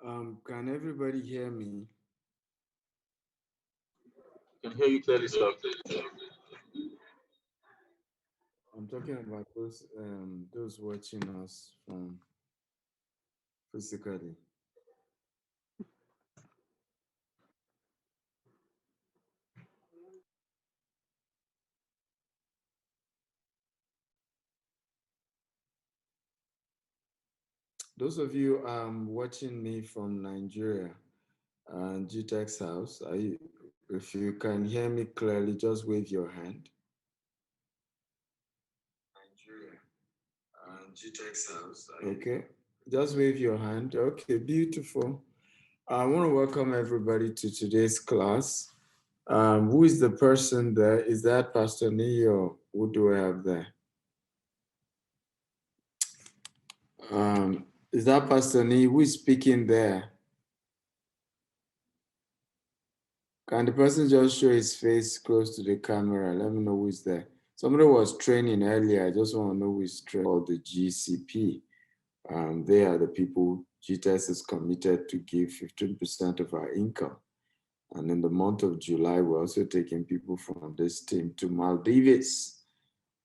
Can everybody hear me? Can hear you clearly, sir. I'm talking about those watching us from physically. Those of you watching me from Nigeria and GText House, if you can hear me clearly, just wave your hand. Nigeria and GText House. Okay, just wave your hand. Okay, beautiful. I want to welcome everybody to today's class. Who is the person there? Is that Pastor Nee or who do I have there? Is that Pastor Nee? Who is speaking there? Can the person just show his face close to the camera? Let me know who is there. Somebody was training earlier. I just want to know who is training. Called the GCP. They are the people GTS is committed to give 15% of our income. And in the month of July, we're also taking people from this team to Maldives,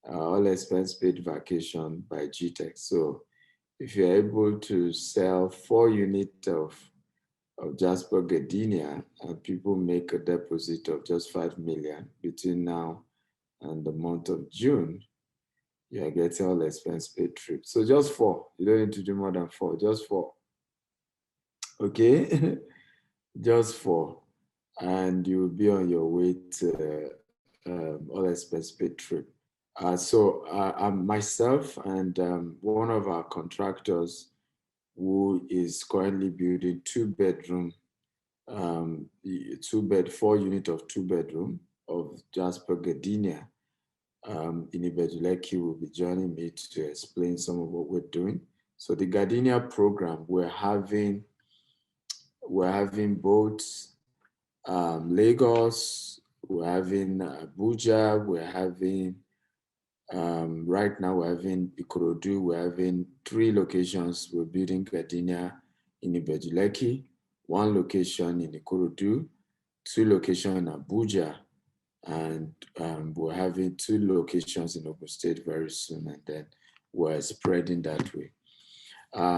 all expense paid vacation by GTEX. So if you're able to sell 4 units of Jasper Gardenia, and people make a deposit of just 5 million between now and the month of June, you are getting all expense paid trips. So just four. You don't need to do more than four, just four. Okay? Just four. And you'll be on your way to all expense paid trip. I'm myself and one of our contractors who is currently building 2 bedroom, 4 unit of 2 bedroom of Jasper Gardenia in Ibejuleki will be joining me to explain some of what we're doing. So the Gardenia program, we're having both Lagos, we're having Abuja, we're having right now we're having Ikorodu, we're having 3 locations. We're building Gardenia in Ibejuleki, 1 location in Ikorodu, 2 locations in Abuja, and we're having 2 locations in Ogun State very soon, and then we're spreading that way.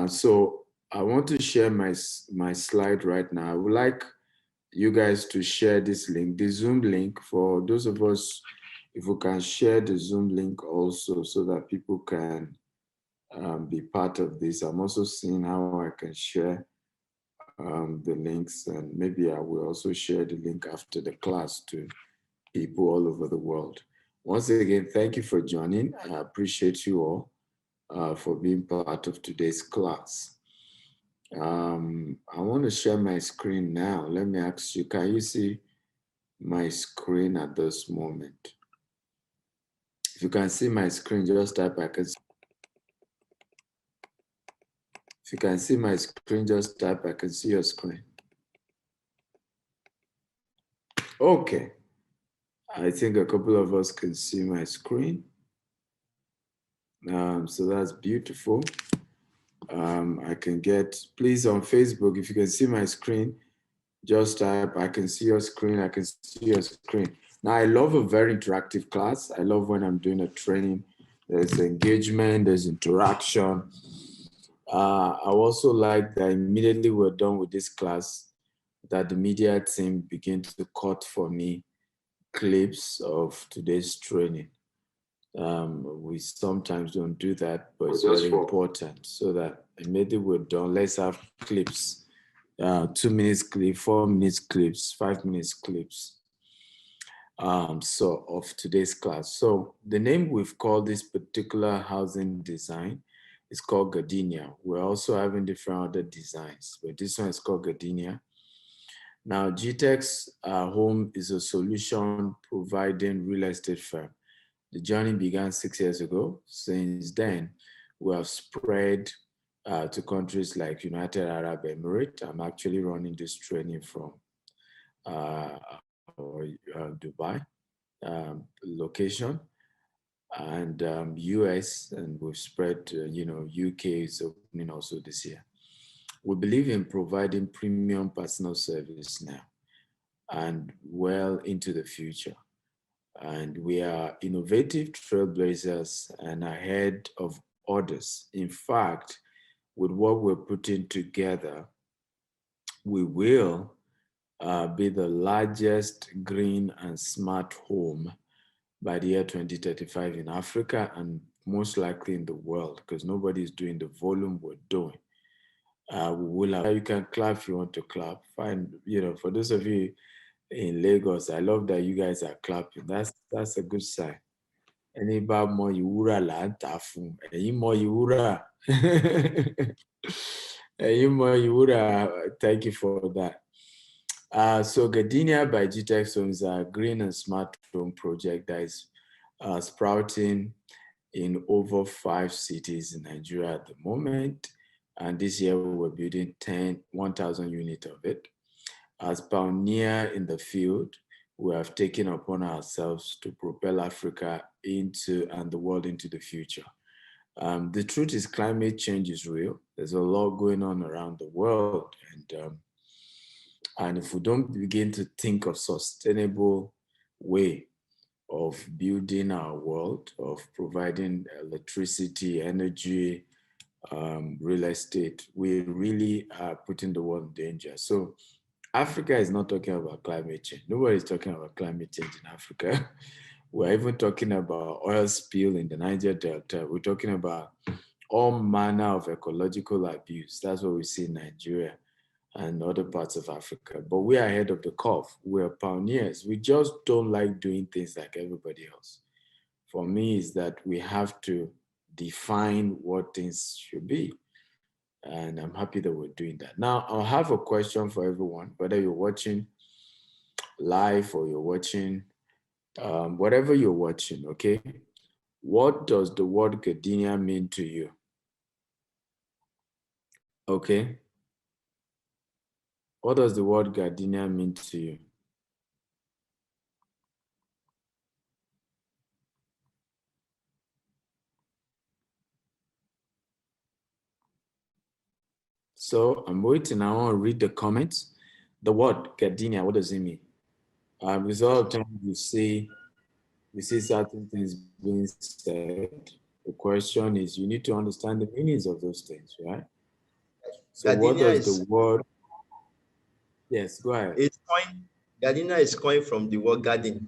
So I want to share my slide right now. I would like you guys to share this link, the Zoom link, for those of us, if we can share the Zoom link also so that people can be part of this. I'm also seeing how I can share the links, and maybe I will also share the link after the class to people all over the world. Once again, thank you for joining. I appreciate you all for being part of today's class. I want to share my screen now. Let me ask you, can you see my screen at this moment? If you can see my screen, just type I can see. If you can see my screen, just type I can see your screen. Okay. I think a couple of us can see my screen. So that's beautiful. I can get, please, on Facebook, if you can see my screen, just type I can see your screen, I can see your screen. Now, I love a very interactive class. I love when I'm doing a training. There's engagement, there's interaction. I also like that immediately we're done with this class, that the media team begin to cut for me clips of today's training. We sometimes don't do that, but it's very important so that immediately we're done, let's have clips. 2 minutes clip, 4 minutes clips, 5 minutes clips. So of today's class. So the name we've called this particular housing design is called Gardenia. We're also having different other designs, but this one is called Gardenia. Now, GText-Home is a solution providing real estate firm. The journey began 6 years ago. Since then, we have spread to countries like United Arab Emirates. I'm actually running this training from Dubai location, and US, and we've spread to, UK is opening also this year. We believe in providing premium personal service now and well into the future. And we are innovative trailblazers and ahead of others. In fact, with what we're putting together, we will be the largest green and smart home by the year 2035 in Africa and most likely in the world, because nobody is doing the volume we're doing. We will have, you can clap if you want to clap. Fine. For those of you in Lagos, I love that you guys are clapping. That's a good sign. Ẹni bá mọ ìwúrà là ń tà fún. Ẹ̀yin mọ ìwúrà. Ẹ̀yin mọ ìwúrà. Thank you for that. So Gardenia by GText-Homes is a green and smart home project that is sprouting in over 5 cities in Nigeria at the moment. And this year we're building 1,000 units of it. As pioneer in the field, we have taken upon ourselves to propel Africa into and the world into the future. The truth is climate change is real. There's a lot going on around the world. And if we don't begin to think of sustainable way of building our world, of providing electricity, energy, real estate, we really are putting the world in danger. So Africa is not talking about climate change. Nobody's talking about climate change in Africa. We're even talking about oil spill in the Niger Delta. We're talking about all manner of ecological abuse. That's what we see in Nigeria and other parts of Africa. But we are ahead of the curve. We're pioneers. We just don't like doing things like everybody else. For me, is that we have to define what things should be. And I'm happy that we're doing that. Now, I'll have a question for everyone, whether you're watching live or you're watching, whatever you're watching, okay? What does the word Gardenia mean to you? Okay? What does the word Gardenia mean to you? So I'm waiting. I want to read the comments. The word Gardenia, what does it mean? Because a lot of times you see certain things being said. The question is, you need to understand the meanings of those things, right? So what does the word? Yes, go ahead. Gardenia is coined from the word garden,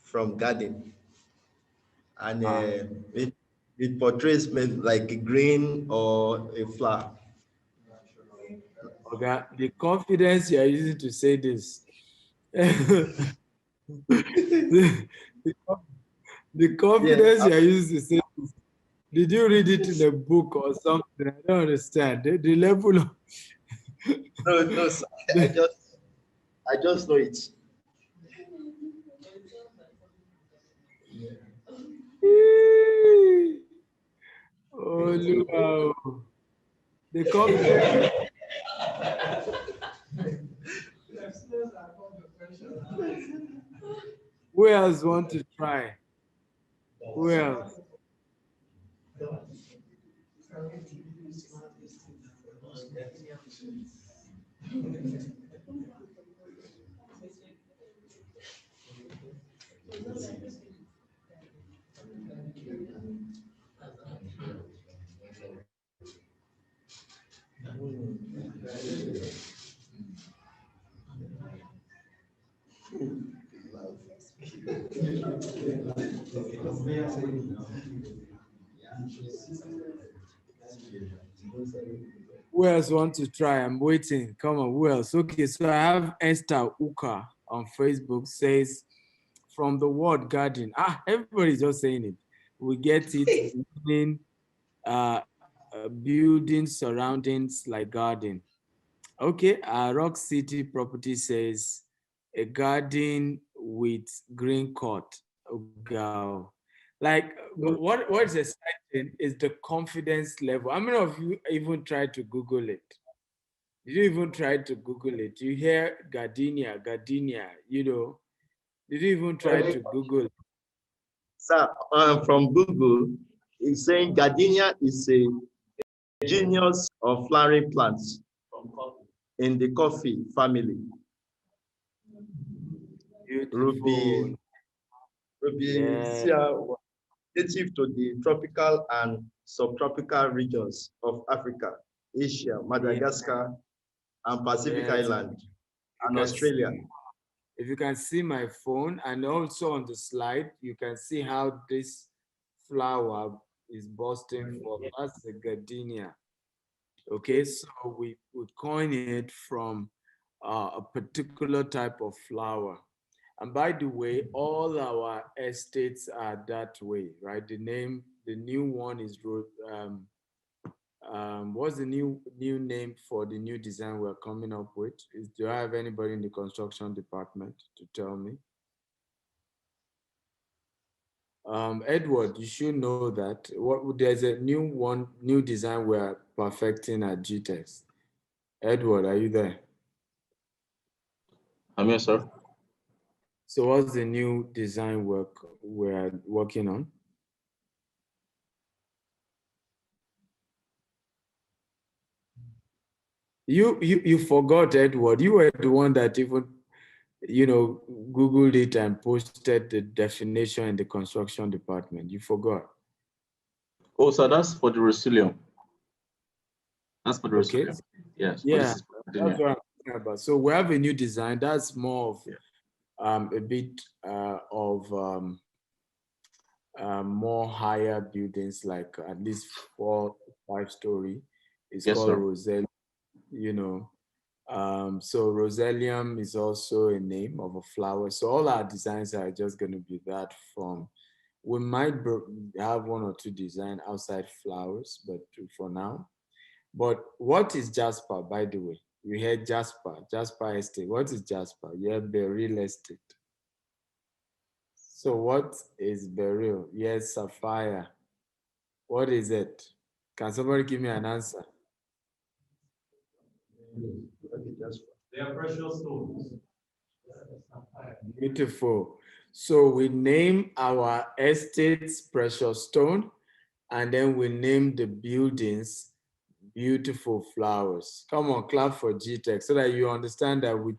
from garden, and it portrays like a green or a flower. Okay, the confidence you are using to say this. the confidence you are using to say this. Did you read it in a book or something? I don't understand. The level of No, sir. I just know it. Oh, wow. The confidence. Who else want to try? Who else? Who else want to try? I'm waiting. Come on, who else? Okay, so I have Esther Uka on Facebook says, from the word garden. Everybody's just saying it. We get it, meaning building surroundings like garden. Okay, Rock City Property says, a garden with green court. Like what is exciting is the confidence level. How many of you even tried to Google it? Did you even try to Google it? You hear Gardenia, did you even try to Google it? Sir, from Google, it's saying Gardenia is a genus of flowering plants in the coffee family. Beautiful. Rubiaceae was native to the tropical and subtropical regions of Africa, Asia, Madagascar, and Pacific Yes. Island, You and can Australia. see- if you can see my phone, and also on the slide, you can see how this flower is bursting forth. That's the gardenia. Okay, so we would coin it from a particular type of flower. And by the way, all our estates are that way, right? The new one is what's the new name for the new design we're coming up with? Do I have anybody in the construction department to tell me? Edward, you should know that there's a new design we're perfecting at GText. Edward, are you there? I'm here, sir. So what's the new design we're working on? You forgot, Edward. You were the one that even, Googled it and posted the definition in the construction department. You forgot. Oh, so that's for the Rusilium. That's for the Okay. Rusilium. Yes. Yeah, This is that's what I'm talking about. So we have a new design that's more of a bit of more higher buildings, like at least 4-5 story. It's Yes, called sir. Roselle, so Roselium is also a name of a flower. So all our designs are just going to be that from. We might have one or two design outside flowers, but for now. But what is Jasper, by the way? You heard Jasper Estate. What is Jasper? Yeah, Beryl Estate. So what is Beryl? Yes, Sapphire. What is it? Can somebody give me an answer? They are precious stones. Beautiful. So we name our estates Precious Stone, and then we name the buildings Beautiful Flowers. Come on, clap for GText so that you understand that we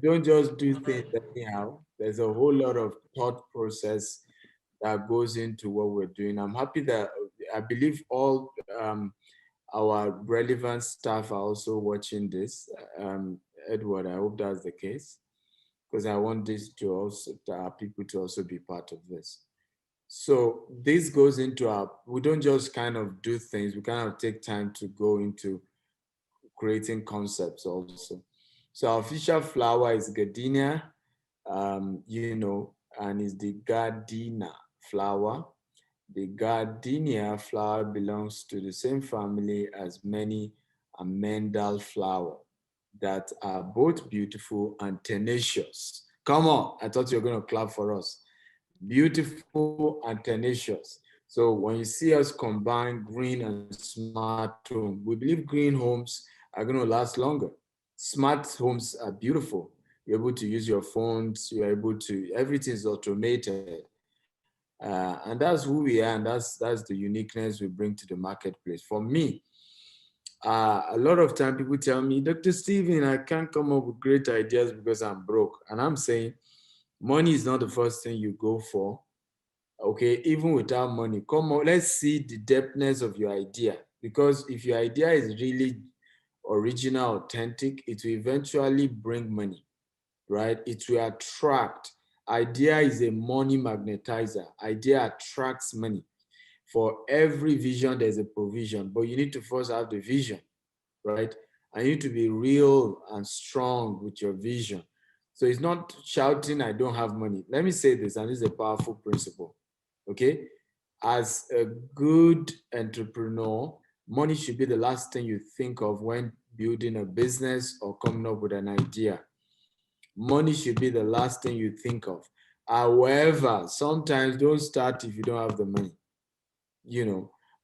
don't just do things anyhow. There's a whole lot of thought process that goes into what we're doing. I'm happy that I believe all our relevant staff are also watching this. Edward, I hope that's the case, because I want this to also our people to also be part of this. So this goes into we don't just kind of do things, we kind of take time to go into creating concepts also. So our official flower is Gardenia, and is the Gardenia flower. The Gardenia flower belongs to the same family as many amendal flower that are both beautiful and tenacious. Come on, I thought you were going to clap for us. Beautiful and tenacious. So when you see us combine green and smart home, we believe green homes are going to last longer. Smart homes are beautiful. You're able to use your phones, you're able to, everything is automated. And that's who we are, and that's the uniqueness we bring to the marketplace. For me, a lot of time people tell me, Dr. Steven, I can't come up with great ideas because I'm broke. And I'm saying, money is not the first thing you go for. Okay, even without money, come on, let's see the depthness of your idea. Because if your idea is really original, authentic, it will eventually bring money, right? It will attract. Idea is a money magnetizer. Idea attracts money. For every vision, there's a provision, but you need to first have the vision, right? And you need to be real and strong with your vision. So it's not shouting, I don't have money. Let me say this, and this is a powerful principle, okay? As a good entrepreneur, money should be the last thing you think of when building a business or coming up with an idea. Money should be the last thing you think of. However, sometimes don't start if you don't have the money,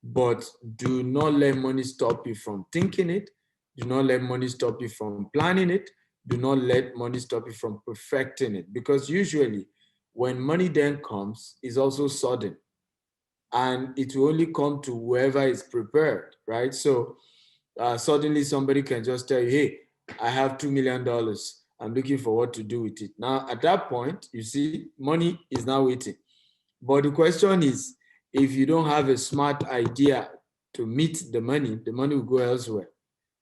but do not let money stop you from thinking it. Do not let money stop you from planning it. Do not let money stop you from perfecting it, because usually when money then comes, it's also sudden. and it will only come to whoever is prepared, right? So suddenly somebody can just tell you, hey, I have $2 million. I'm looking for what to do with it. Now, at that point, you see, money is now waiting. But the question is, if you don't have a smart idea to meet the money will go elsewhere.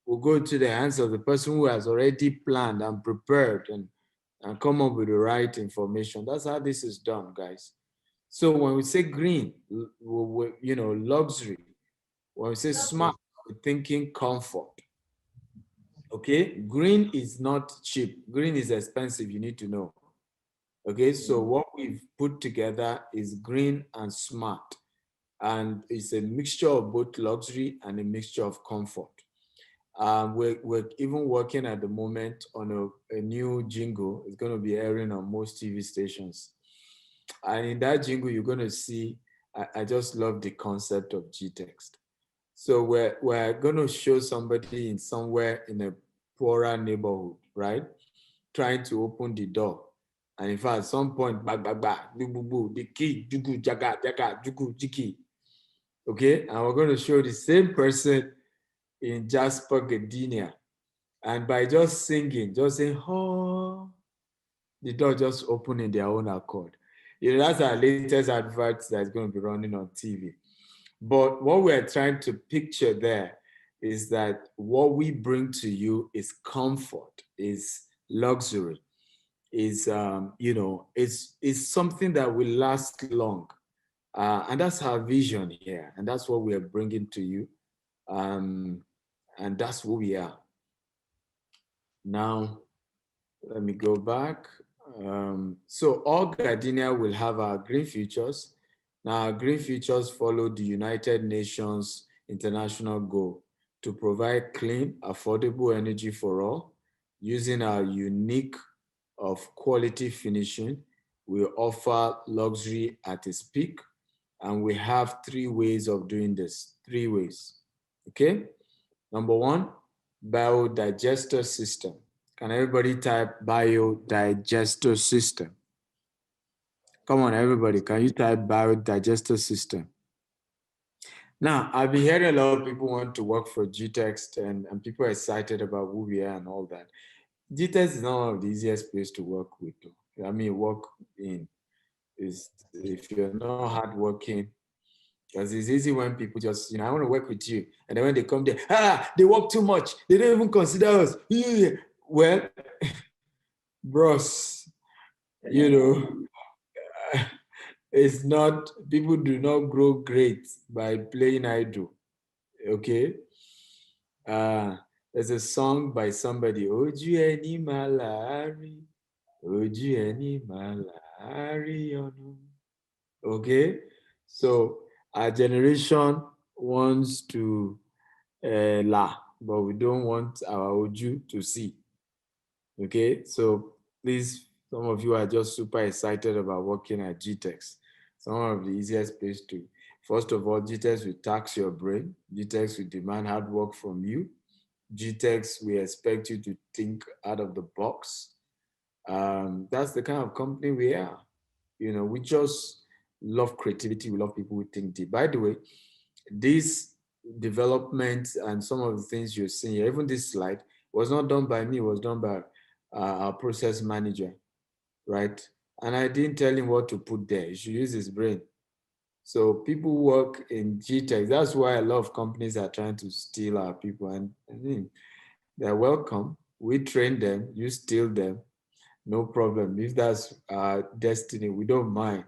Will go to the hands of the person who has already planned and prepared and come up with the right information. That's how this is done, guys. So when we say green, luxury. When we say smart, we're thinking comfort. Okay, green is not cheap. Green is expensive, you need to know. Okay, so what we've put together is green and smart. And it's a mixture of both luxury and a mixture of comfort. We're even working at the moment on a new jingle. It's going to be airing on most TV stations. And in that jingle, you're going to see, I just love the concept of GText. So we're going to show somebody in somewhere in a poorer neighborhood, right? Trying to open the door. And in fact, at some point, the key, jugu, jaga, jaga, jugu, jiki. Okay, and we're going to show the same person in Jasper, Gardenia. And by just singing, just saying, oh, the door just opened in their own accord. That's our latest advert that's going to be running on TV. But what we're trying to picture there is that what we bring to you is comfort, is luxury, is, is something that will last long. And that's our vision here. And that's what we are bringing to you. And that's who we are. Now, let me go back. So all Gardenia will have our green futures. Now, our green futures follow the United Nations international goal to provide clean, affordable energy for all. Using our unique of quality finishing, we offer luxury at its peak. And we have 3 ways of doing this, 3 ways, okay? Number 1, biodigester system. Can everybody type biodigester system? Come on, everybody, can you type biodigester system? Now, I've been hearing a lot of people want to work for GText and people are excited about who we are and all that. GText is not one of the easiest places to work with. I mean, work in is if you're not hardworking, because it's easy when people just, I want to work with you. And then when they come there, they work too much. They don't even consider us. Well, bros, it's not, people do not grow great by playing idle, okay? There's a song by somebody, Oju eni malari, Oju eni malari onu. Okay? So our generation wants to laugh, but we don't want our Oju to see. Okay? So please, some of you are just super excited about working at GText. Some of the easiest place to, first of all, GText will tax your brain. GText will demand hard work from you. GText, we expect you to think out of the box. That's the kind of company we are. We just love creativity. We love people who think deep. By the way, this development and some of the things you're seeing here, even this slide, was not done by me. It was done by our process manager, right? And I didn't tell him what to put there. He should use his brain. So people work in GText. That's why a lot of companies are trying to steal our people. And they're welcome. We train them. You steal them. No problem. If that's our destiny, we don't mind.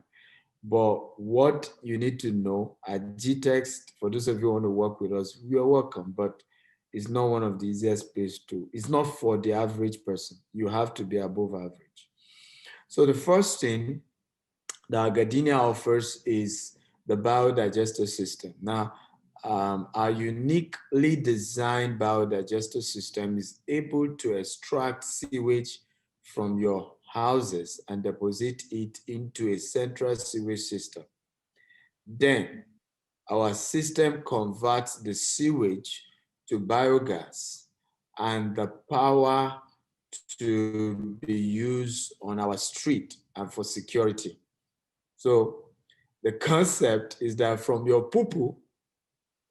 But what you need to know at GText, for those of you who want to work with us, you are welcome. But it's not one of the easiest places to. It's not for the average person. You have to be above average. So the first thing that Gardenia offers is the biodigester system. Now, our uniquely designed biodigester system is able to extract sewage from your houses and deposit it into a central sewage system. Then, our system converts the sewage to biogas and the power to be used on our street and for security. So The concept is that from your poo-poo,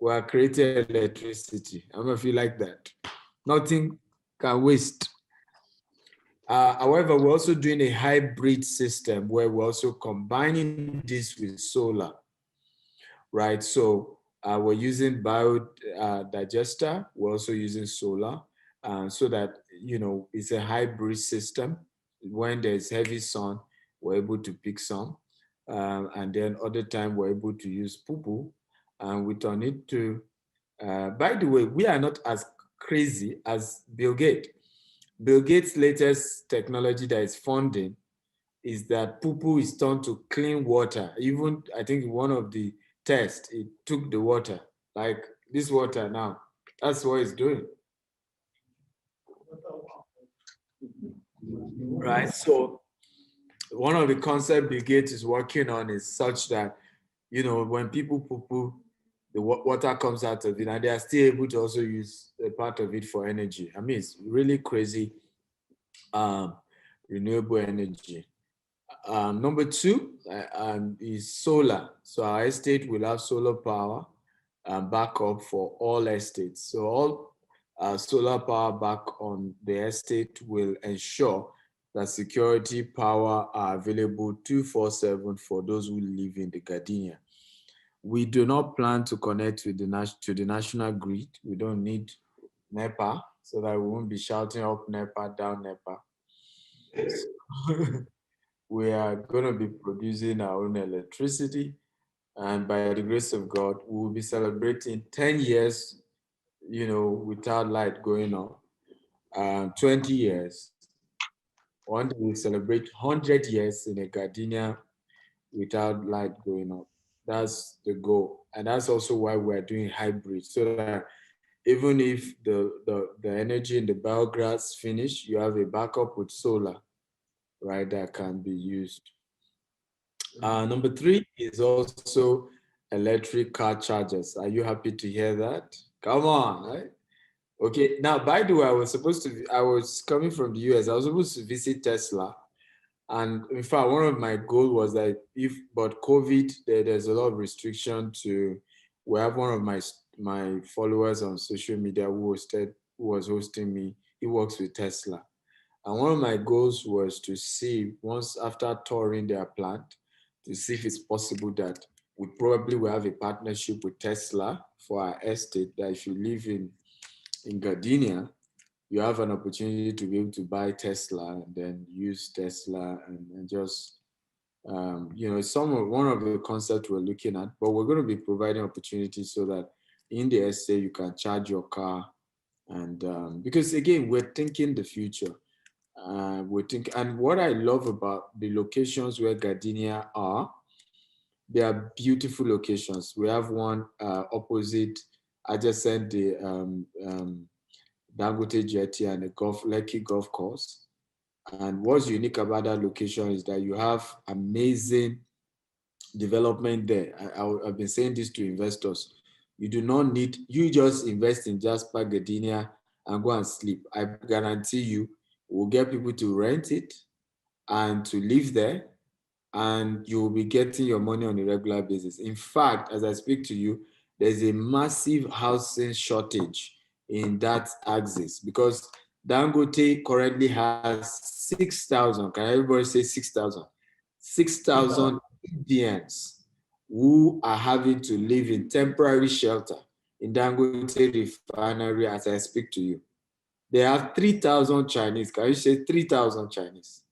we are creating electricity. I don't know if you like that. Nothing can waste. However, we're also doing a hybrid system where we're also combining this with solar, right? So we're using biodigester. We're also using solar so that, you know, it's a hybrid system. When there's heavy sun, we're able to pick some. And then other time we're able to use poo-poo, and we turn it to, by the way, we are not as crazy as Bill Gates. Bill Gates' latest technology that is funding is that poo-poo is turned to clean water. Even, I think one of the tests, it took the water, like this water now. That's what it's doing. Right, so one of the concepts Bill Gates is working on is such that, you know, when people poo-poo, the water comes out of it, and they are still able to also use a part of it for energy. I mean, it's really crazy renewable energy. Number two is solar. So our estate will have solar power backup for all estates. So all solar power back on the estate will ensure that security power are available 24/7 for those who live in the Gardenia. We do not plan to connect with the national grid. We don't need NEPA, so that we won't be shouting up NEPA, down NEPA. We are going to be producing our own electricity, and by the grace of God, we will be celebrating 10 years, you know, without light going on, 20 years. One day we celebrate 100 years in a Gardenia without light going on. That's the goal, and that's also why we're doing hybrid, so that even if the energy in the biogas finish, you have a backup with solar, right, that can be used. Number three is also electric car chargers. Are you happy to hear that? Come on, right? Okay, now, by the way, I was coming from the US. I was supposed to visit Tesla. And in fact, one of my goals was that but COVID, there's a lot of restriction to, we have one of my followers on social media who was hosting me. He works with Tesla. And one of my goals was to see, once after touring their plant, to see if it's possible that we probably will have a partnership with Tesla for our estate, that if you live in Gardenia, you have an opportunity to be able to buy Tesla and then use Tesla and just, you know, one of the concepts we're looking at, but we're going to be providing opportunities so that in the estate you can charge your car. And because again, we're thinking the future. And what I love about the locations where Gardenia are, they are beautiful locations. We have one opposite, adjacent the Dangote Jetty and the Lekki Golf Course. And what's unique about that location is that you have amazing development there. I've been saying this to investors. You just invest in Jasper, Gardenia, and go and sleep. I guarantee you, we'll get people to rent it and to live there, and you will be getting your money on a regular basis. In fact, as I speak to you, there's a massive housing shortage in that axis because Dangote currently has 6,000. Can everybody say 6,000? 6,000 Indians who are having to live in temporary shelter in Dangote refinery as I speak to you. They have 3,000 Chinese. Can you say 3,000 Chinese?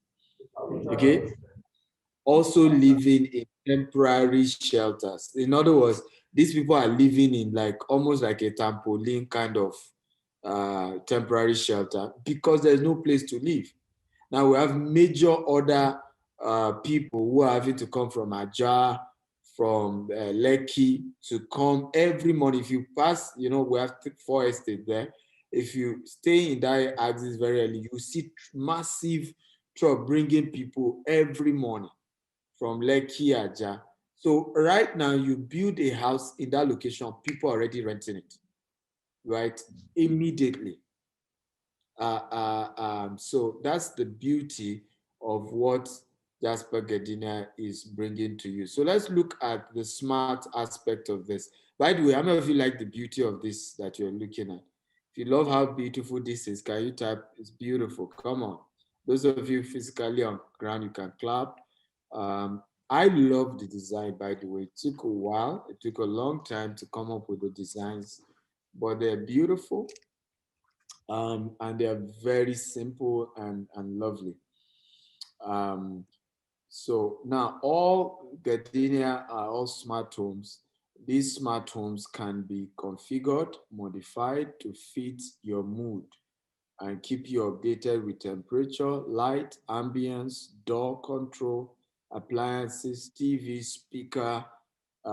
Okay. Also living in temporary shelters. In other words, these people are living in almost like a trampoline kind of temporary shelter because there's no place to live. Now we have major other people who are having to come from Ajah, from Lekki to come every morning. If you pass, we have 4 estates there. If you stay in that axis very early, you see massive truck bringing people every morning from Lekki, Ajah. So right now you build a house in that location, people are already renting it, right? Immediately. So that's the beauty of what Jasper Gardenia is bringing to you. So let's look at the smart aspect of this. By the way, how many of you like the beauty of this that you're looking at? If you love how beautiful this is, can you type, it's beautiful, come on. Those of you physically on ground, you can clap. I love the design, by the way. It took a while, it took a long time to come up with the designs, but they're beautiful, and they're very simple and lovely. Um, so now all Gardenia are all smart homes. These smart homes can be configured, modified to fit your mood and keep you updated with temperature, light, ambience, door control, appliances, TV, speaker,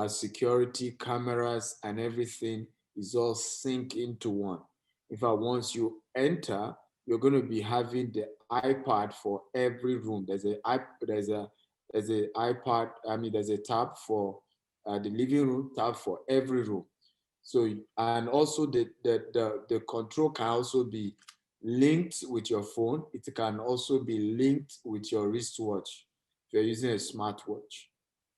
security, cameras, and everything is all sync into one. In fact, once you enter, you're going to be having the iPad for every room. There's a iPad. I mean, there's a tab for the living room, tab for every room. So, and also the control can also be linked with your phone. It can also be linked with your wristwatch if you're using a smartwatch,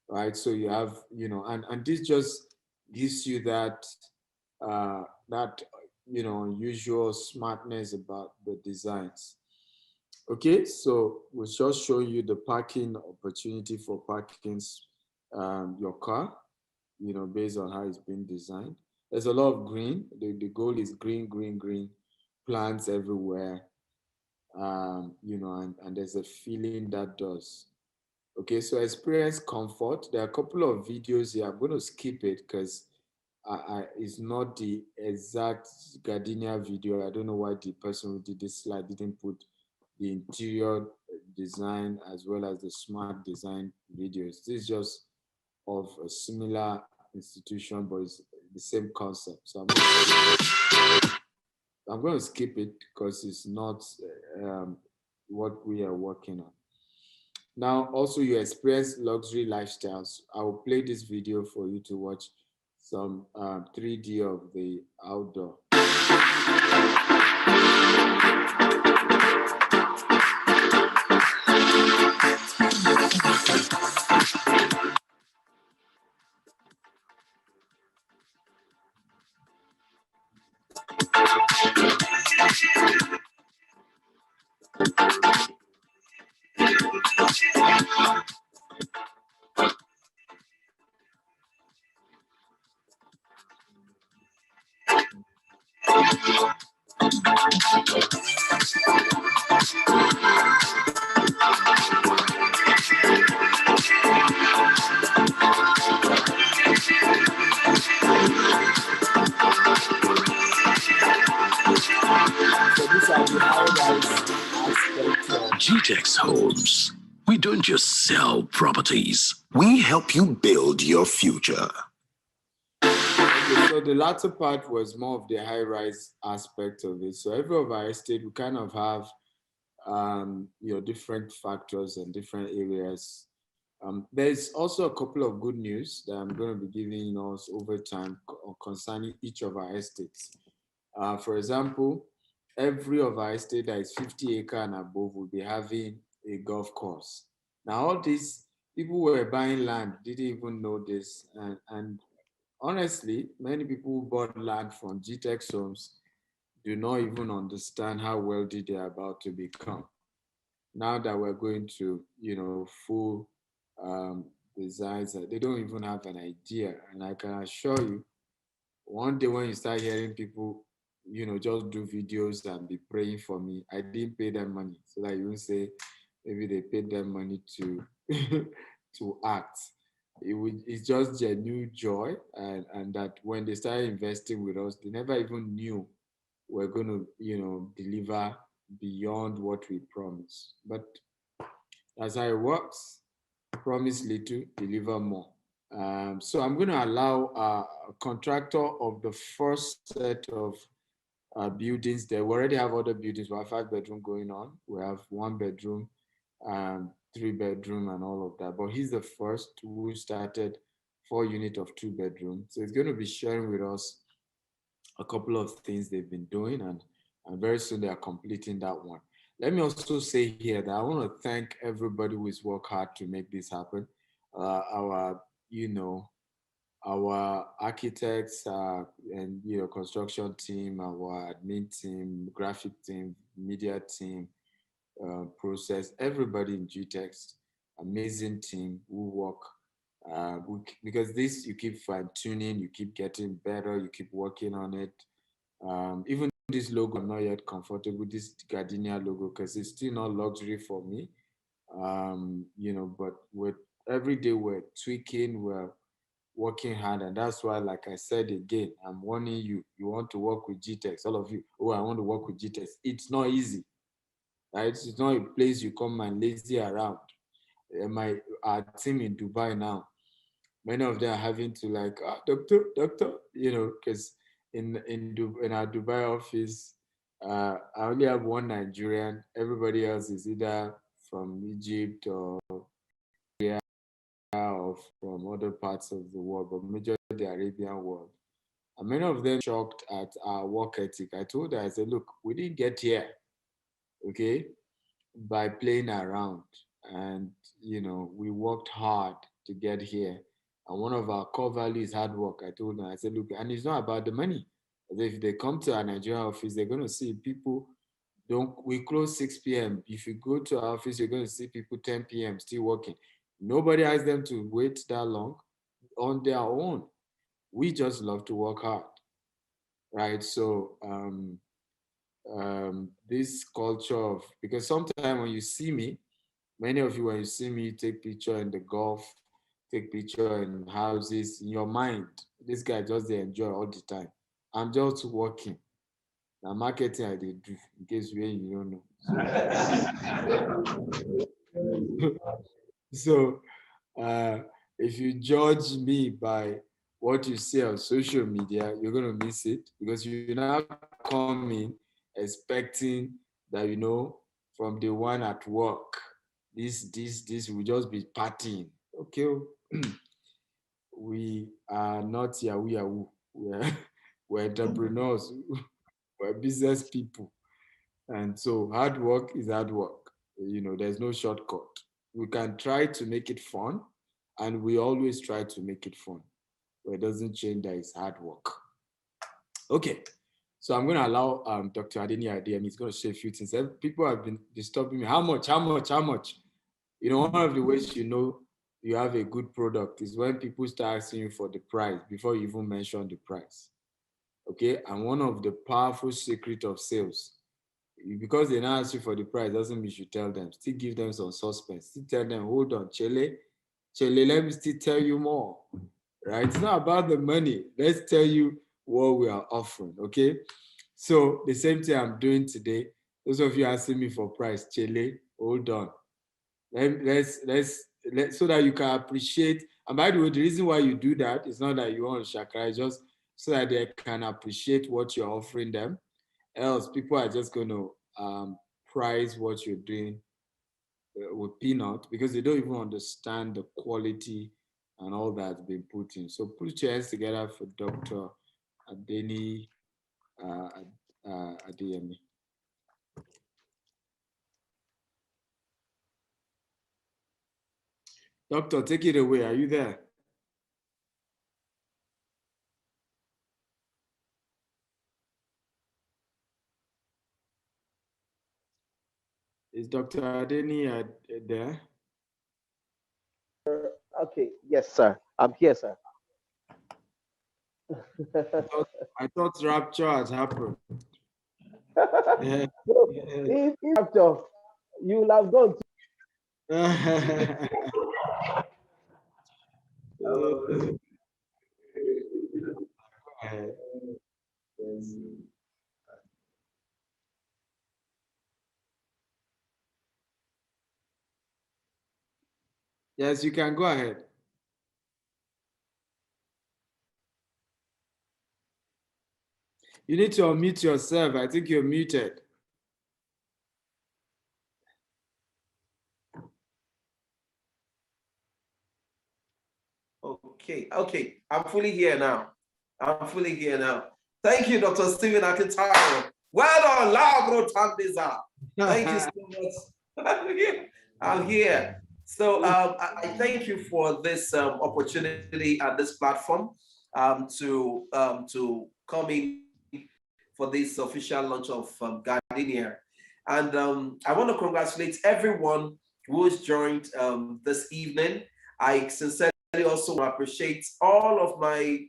right? So you have, and this just gives you that usual smartness about the designs. Okay, so we'll just show you the parking opportunity for parking your car, based on how it's been designed. There's a lot of green. The goal is green, green, green, plants everywhere, and there's a feeling that does. Okay, so experience comfort. There are a couple of videos here. I'm going to skip it because it's not the exact Gardenia video. I don't know why the person who did this slide didn't put the interior design as well as the smart design videos. This is just of a similar institution, but it's the same concept. So I'm going to skip it because it's not what we are working on. Now, also you experience luxury lifestyles. I will play this video for you to watch some 3D of the outdoor. GText-Homes. We don't just sell properties. We help you build your future. Okay, so the latter part was more of the high-rise aspect of it. So every of our estate, we kind of have different factors and different areas. There's also a couple of good news that I'm going to be giving us over time concerning each of our estates. For example, every of our estate that is 50 acre and above will be having a golf course. Now, all these people who were buying land didn't even know this. And honestly, many people who bought land from GText-Homes do not even understand how wealthy they are about to become. Now that we're going to, full designs, they don't even have an idea. And I can assure you, one day when you start hearing people, just do videos and be praying for me, I didn't pay them money. So that you won't say maybe they paid them money to to act. It's just genuine joy, and that when they started investing with us, they never even knew we're going to, deliver beyond what we promised. But that's how it works. Promise little, deliver more. So I'm going to allow a contractor of the first set of buildings there. We already have other buildings. We have 5-bedroom going on. We have 1-bedroom, 3-bedroom, and all of that. But he's the first who started 4 units of 2-bedroom. So he's going to be sharing with us a couple of things they've been doing, and very soon they are completing that one. let me also say here that I want to thank everybody who has worked hard to make this happen. Our, our architects and construction team, our admin team, graphic team, media team, process, everybody in GText, amazing team who work. Because this, you keep fine tuning, you keep getting better, you keep working on it. Even this logo, I'm not yet comfortable with this Gardenia logo because it's still not luxury for me. But with every day we're tweaking, we're working hard, and that's why, like I said again, I'm warning you. You want to work with GText, all of you. Oh, I want to work with GText. It's not easy, right? It's not a place you come and lazy around. Our team in Dubai now, many of them are having to doctor, because in our Dubai office, I only have one Nigerian. Everybody else is either from Egypt or from other parts of the world, but majorly the Arabian world. And many of them shocked at our work ethic. I told her, I said, look, we didn't get here, okay, by playing around. And, we worked hard to get here. And one of our core values is hard work. I told them, I said, look, and it's not about the money. If they come to our Nigerian office, they're going to see people we close 6 p.m. If you go to our office, you're going to see people 10 p.m. still working. Nobody asked them to wait that long on their own. We just love to work hard, right? So this culture of, because sometimes when you see me, many of you, when you see me, you take picture in the golf, take picture in houses, in your mind, this guy just they enjoy all the time. I'm just working. Now marketing I did do, in case you don't know. So if you judge me by what you see on social media, you're going to miss it, because you now come in expecting that, from the one at work, this will just be partying. Okay. We are not Yahoo. We're entrepreneurs. We're business people. And so hard work is hard work. There's no shortcut. We can try to make it fun, and we always try to make it fun. But it doesn't change that it's hard work. Okay, so I'm going to allow Dr. Adeni Adeyemi. He's going to share a few things. People have been disturbing me. How much? One of the ways you have a good product is when people start asking you for the price before you even mention the price. Okay, and one of the powerful secrets of sales, because they now ask you for the price, doesn't mean you should tell them. Still give them some suspense. Still tell them, hold on, Chele, let me still tell you more. Right? It's not about the money. Let's tell you what we are offering. Okay. So the same thing I'm doing today. Those of you asking me for price, Chele, hold on. Let's so that you can appreciate. And by the way, the reason why you do that is not that you want to shakara, it's just so that they can appreciate what you're offering them. Else, people are just going to price what you're doing with peanut, because they don't even understand the quality and all that's been put in. So put your hands together for Dr. Adeni Adeyemi. Doctor, take it away. Are you there? Is Dr. Adeni there? Okay, yes, sir. I'm here, sir. I thought rapture has happened. Yeah. If rapture, you will have gone Yes, you can go ahead. You need to unmute yourself. I think you're muted. Okay. I'm fully here now. Thank you, Dr. Stephen Akintaro. Well done, Lagro Tandeza. Thank you so much. I'm here. So I thank you for this opportunity and this platform to come in for this official launch of Gardenia. And I want to congratulate everyone who has joined this evening. I sincerely also appreciate all of my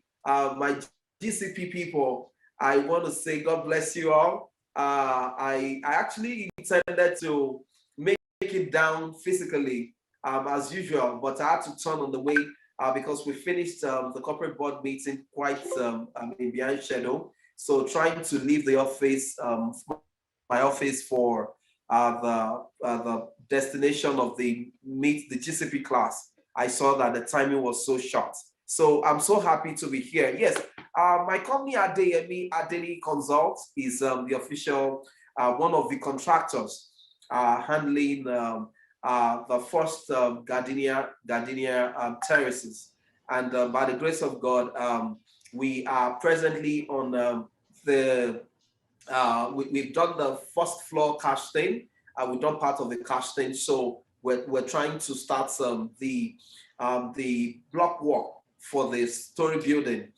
GCP people. I want to say God bless you all. I actually intended to make it down physically as usual, but I had to turn on the way because we finished the corporate board meeting quite behind schedule. So trying to leave the office, my office for the destination of the GCP class, I saw that the timing was so short. So I'm so happy to be here. Yes, my company Adeni Consult is the official, one of the contractors handling the first Gardenia terraces. And by the grace of God, we are presently on we've done the first floor casting. We've done part of the casting. So we're trying to start the block work for the story building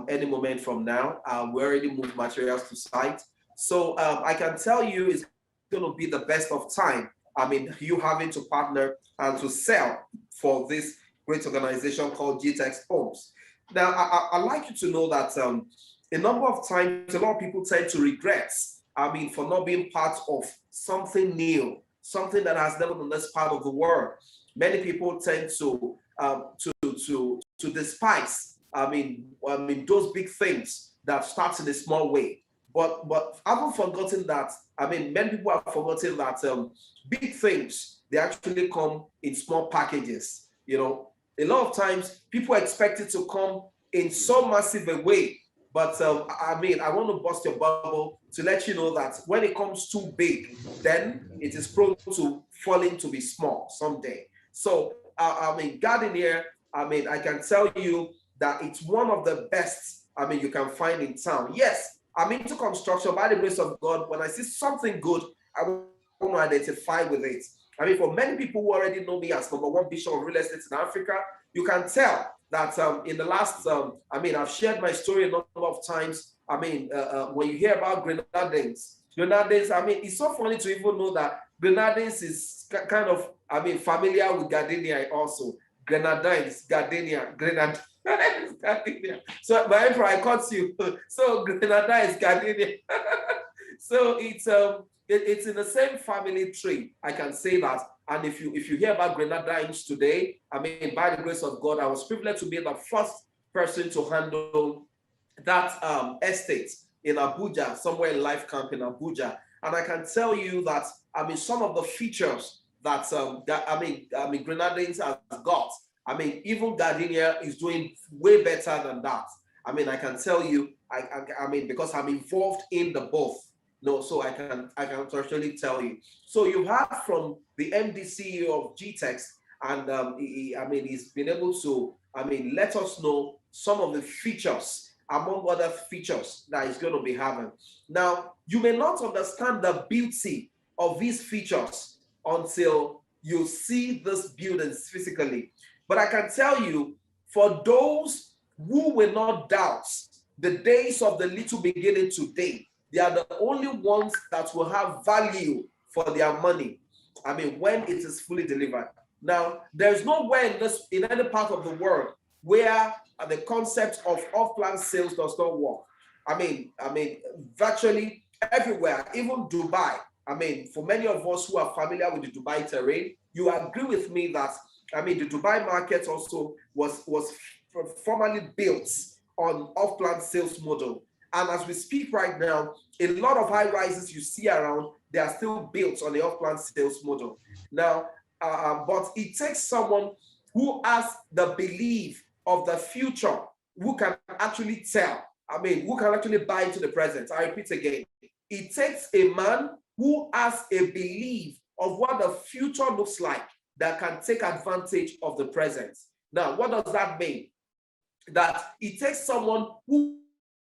any moment from now. We already moved materials to site. So I can tell you it's going to be the best of time. I mean, you having to partner and to sell for this great organization called GText-Homes. Now, I'd like you to know that a number of times, a lot of people tend to regret, for not being part of something new, something that has never done this part of the world. Many people tend to despise, those big things that start in a small way. But I've forgotten that, many people have forgotten that big things, they actually come in small packages. You know, a lot of times people expect it to come in so massive a way. But I want to bust your bubble to let you know that when it comes too big, then it is prone to falling to be small someday. So, Gardenia, I can tell you that it's one of the best, you can find in town. Yes, I'm into construction by the grace of God. When I see something good, I want to identify with it. For many people who already know me as #1 bishop of real estate in Africa, you can tell that in the last, I've shared my story a number of times. When you hear about Grenadines, it's so funny to even know that Grenadines is kind of, familiar with Gardenia also. Grenadines, Gardenia, Grenadines, Gardenia. So, my emperor, I caught you. So, Grenadines, Gardenia. So, it's in the same family tree, I can say that. And if you hear about Grenadines today, by the grace of God, I was privileged to be the first person to handle that estate in Abuja, somewhere in Life Camp in Abuja. And I can tell you that some of the features that Grenadines has got, even Gardenia is doing way better than that. I can tell you, because I'm involved in the both. No, so I can certainly tell you. So you have from the MD CEO of GText, and he's been able to let us know some of the features, among other features that he's going to be having. Now, you may not understand the beauty of these features until you see these buildings physically. But I can tell you, for those who will not doubt the days of the little beginning today, they are the only ones that will have value for their money. When it is fully delivered. Now, there's nowhere in any part of the world where the concept of off-plan sales does not work. Virtually everywhere, even Dubai. For many of us who are familiar with the Dubai terrain, you agree with me that the Dubai market also was formerly built on off-plan sales model. And as we speak right now, a lot of high rises you see around, they are still built on the off-plan sales model. Now, but it takes someone who has the belief of the future, who can actually tell, who can actually buy into the present. I repeat again, it takes a man who has a belief of what the future looks like that can take advantage of the present. Now, what does that mean? That it takes someone who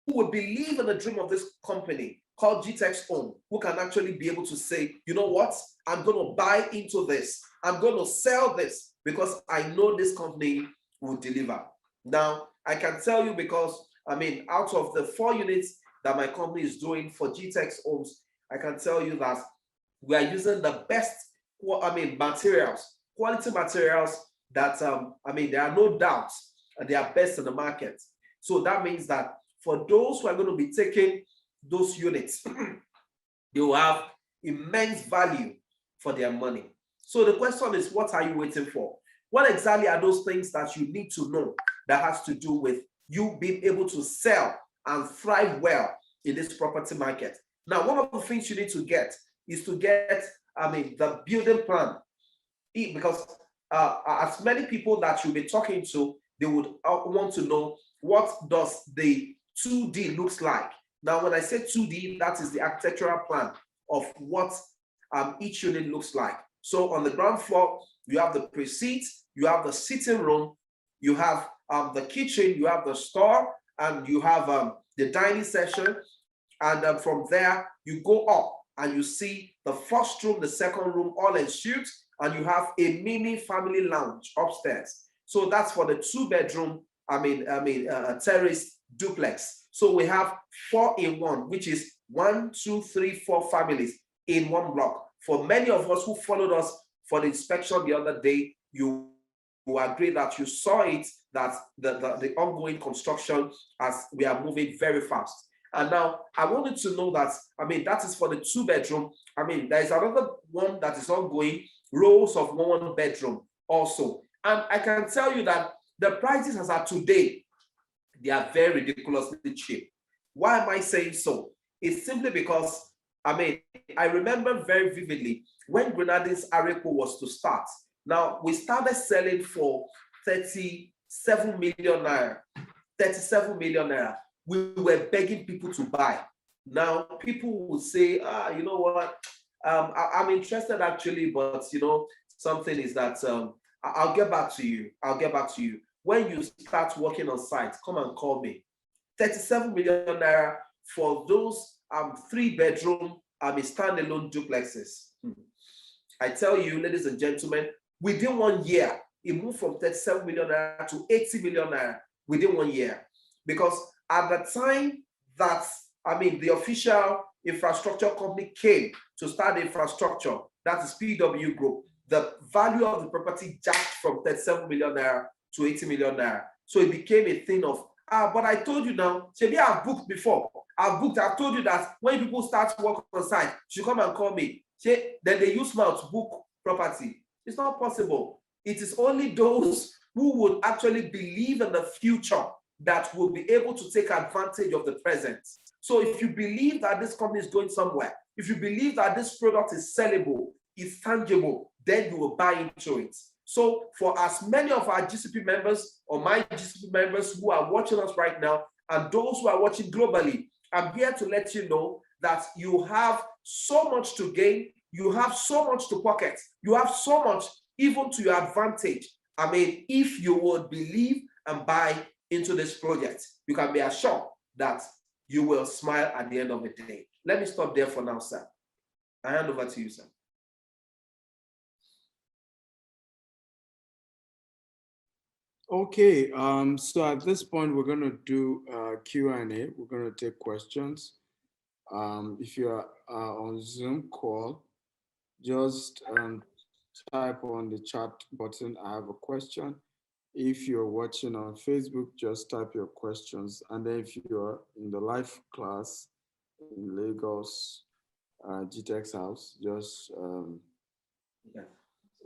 would believe in the dream of this company called GText-Home who can actually be able to say, you know what, I'm going to buy into this. I'm going to sell this because I know this company will deliver. Now, I can tell you because, I mean, out of the 4 units that my company is doing for GText-Homes, I can tell you that we are using the best, materials, quality materials that, there are no doubts they are best in the market. So that means that for those who are going to be taking those units, they will have immense value for their money. So the question is, what are you waiting for? What exactly are those things that you need to know that has to do with you being able to sell and thrive well in this property market? Now, one of the things you need to get is to get, the building plan, because as many people that you'll be talking to, they would want to know what does the 2D looks like. Now, when I say 2D, that is the architectural plan of what each unit looks like. So on the ground floor, you have the pre-suite, you have the sitting room, you have the kitchen, you have the store, and you have the dining section. And from there, you go up and you see the first room, the second room, all ensuite, and you have a mini family lounge upstairs. So that's for the 2-bedroom, terrace duplex. So we have 4 in 1, which is 1, 2, 3, 4 families in one block. For many of us who followed us for the inspection the other day, you will agree that you saw it, that the ongoing construction as we are moving very fast. And now I wanted to know that, that is for the 2-bedroom. There is another one that is ongoing, rows of 1 bedroom also. And I can tell you that the prices as of today, they are very ridiculously cheap. Why am I saying so? It's simply because, I remember very vividly when Grenadines Areco was to start. Now, we started selling for 37 million naira. 37 million naira. We were begging people to buy. Now, people will say, you know what, I'm interested actually, but, something is that I'll get back to you. I'll get back to you. When you start working on site, come and call me. 37 million naira for those 3-bedroom standalone duplexes. I tell you, ladies and gentlemen, within 1 year, it moved from 37 million naira to 80 million naira within 1 year. Because at the time that, the official infrastructure company came to start the infrastructure, that is PW Group, the value of the property jumped from 37 million naira to 80 million naira. So it became a thing of, but I told you now, maybe I've booked before. I've told you that when people start work on site, you should come and call me. Then they use mouth to book property. It's not possible. It is only those who would actually believe in the future that will be able to take advantage of the present. So if you believe that this company is going somewhere, if you believe that this product is sellable, it's tangible, then you will buy into it. So for as many of our GCP members or my GCP members who are watching us right now, and those who are watching globally, I'm here to let you know that you have so much to gain, you have so much to pocket, you have so much even to your advantage. If you would believe and buy into this project, you can be assured that you will smile at the end of the day. Let me stop there for now, sir. I hand over to you, sir. Okay, so at this point, we're going to do Q&A. We're going to take questions. If you are on Zoom call, just type on the chat button, I have a question. If you're watching on Facebook, just type your questions. And then if you're in the live class in Lagos, GText-House, just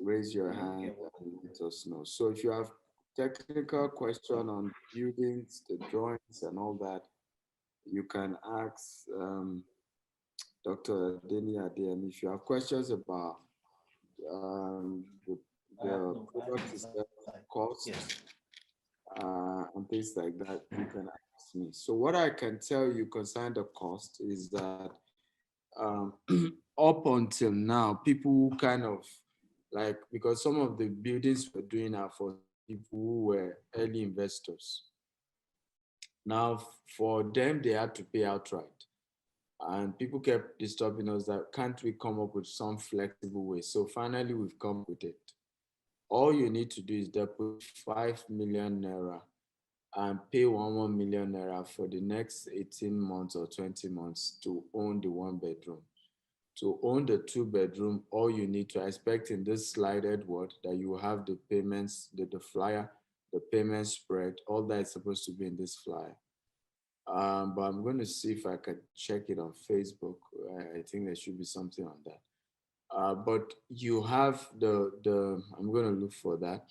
raise your hand and let us know. So if you have technical question on buildings, the drawings and all that, you can ask Dr. Gardenia there. And if you have questions about the product itself, cost, and things like that, you can ask me. So what I can tell you concerning the cost is that up until now, people kind of like, because some of the buildings we're doing are for people who were early investors. Now, for them, they had to pay outright. And people kept disturbing us that can't we come up with some flexible way? So finally, we've come up with it. All you need to do is deposit 5 million naira and pay 1 million naira for the next 18 months or 20 months to own the 1 bedroom. To own the 2 bedroom, all you need to expect in this slided word that you have the payments, the flyer, the payment spread, all that is supposed to be in this flyer. But I'm going to see if I can check it on Facebook. I think there should be something on that. But you have I'm going to look for that.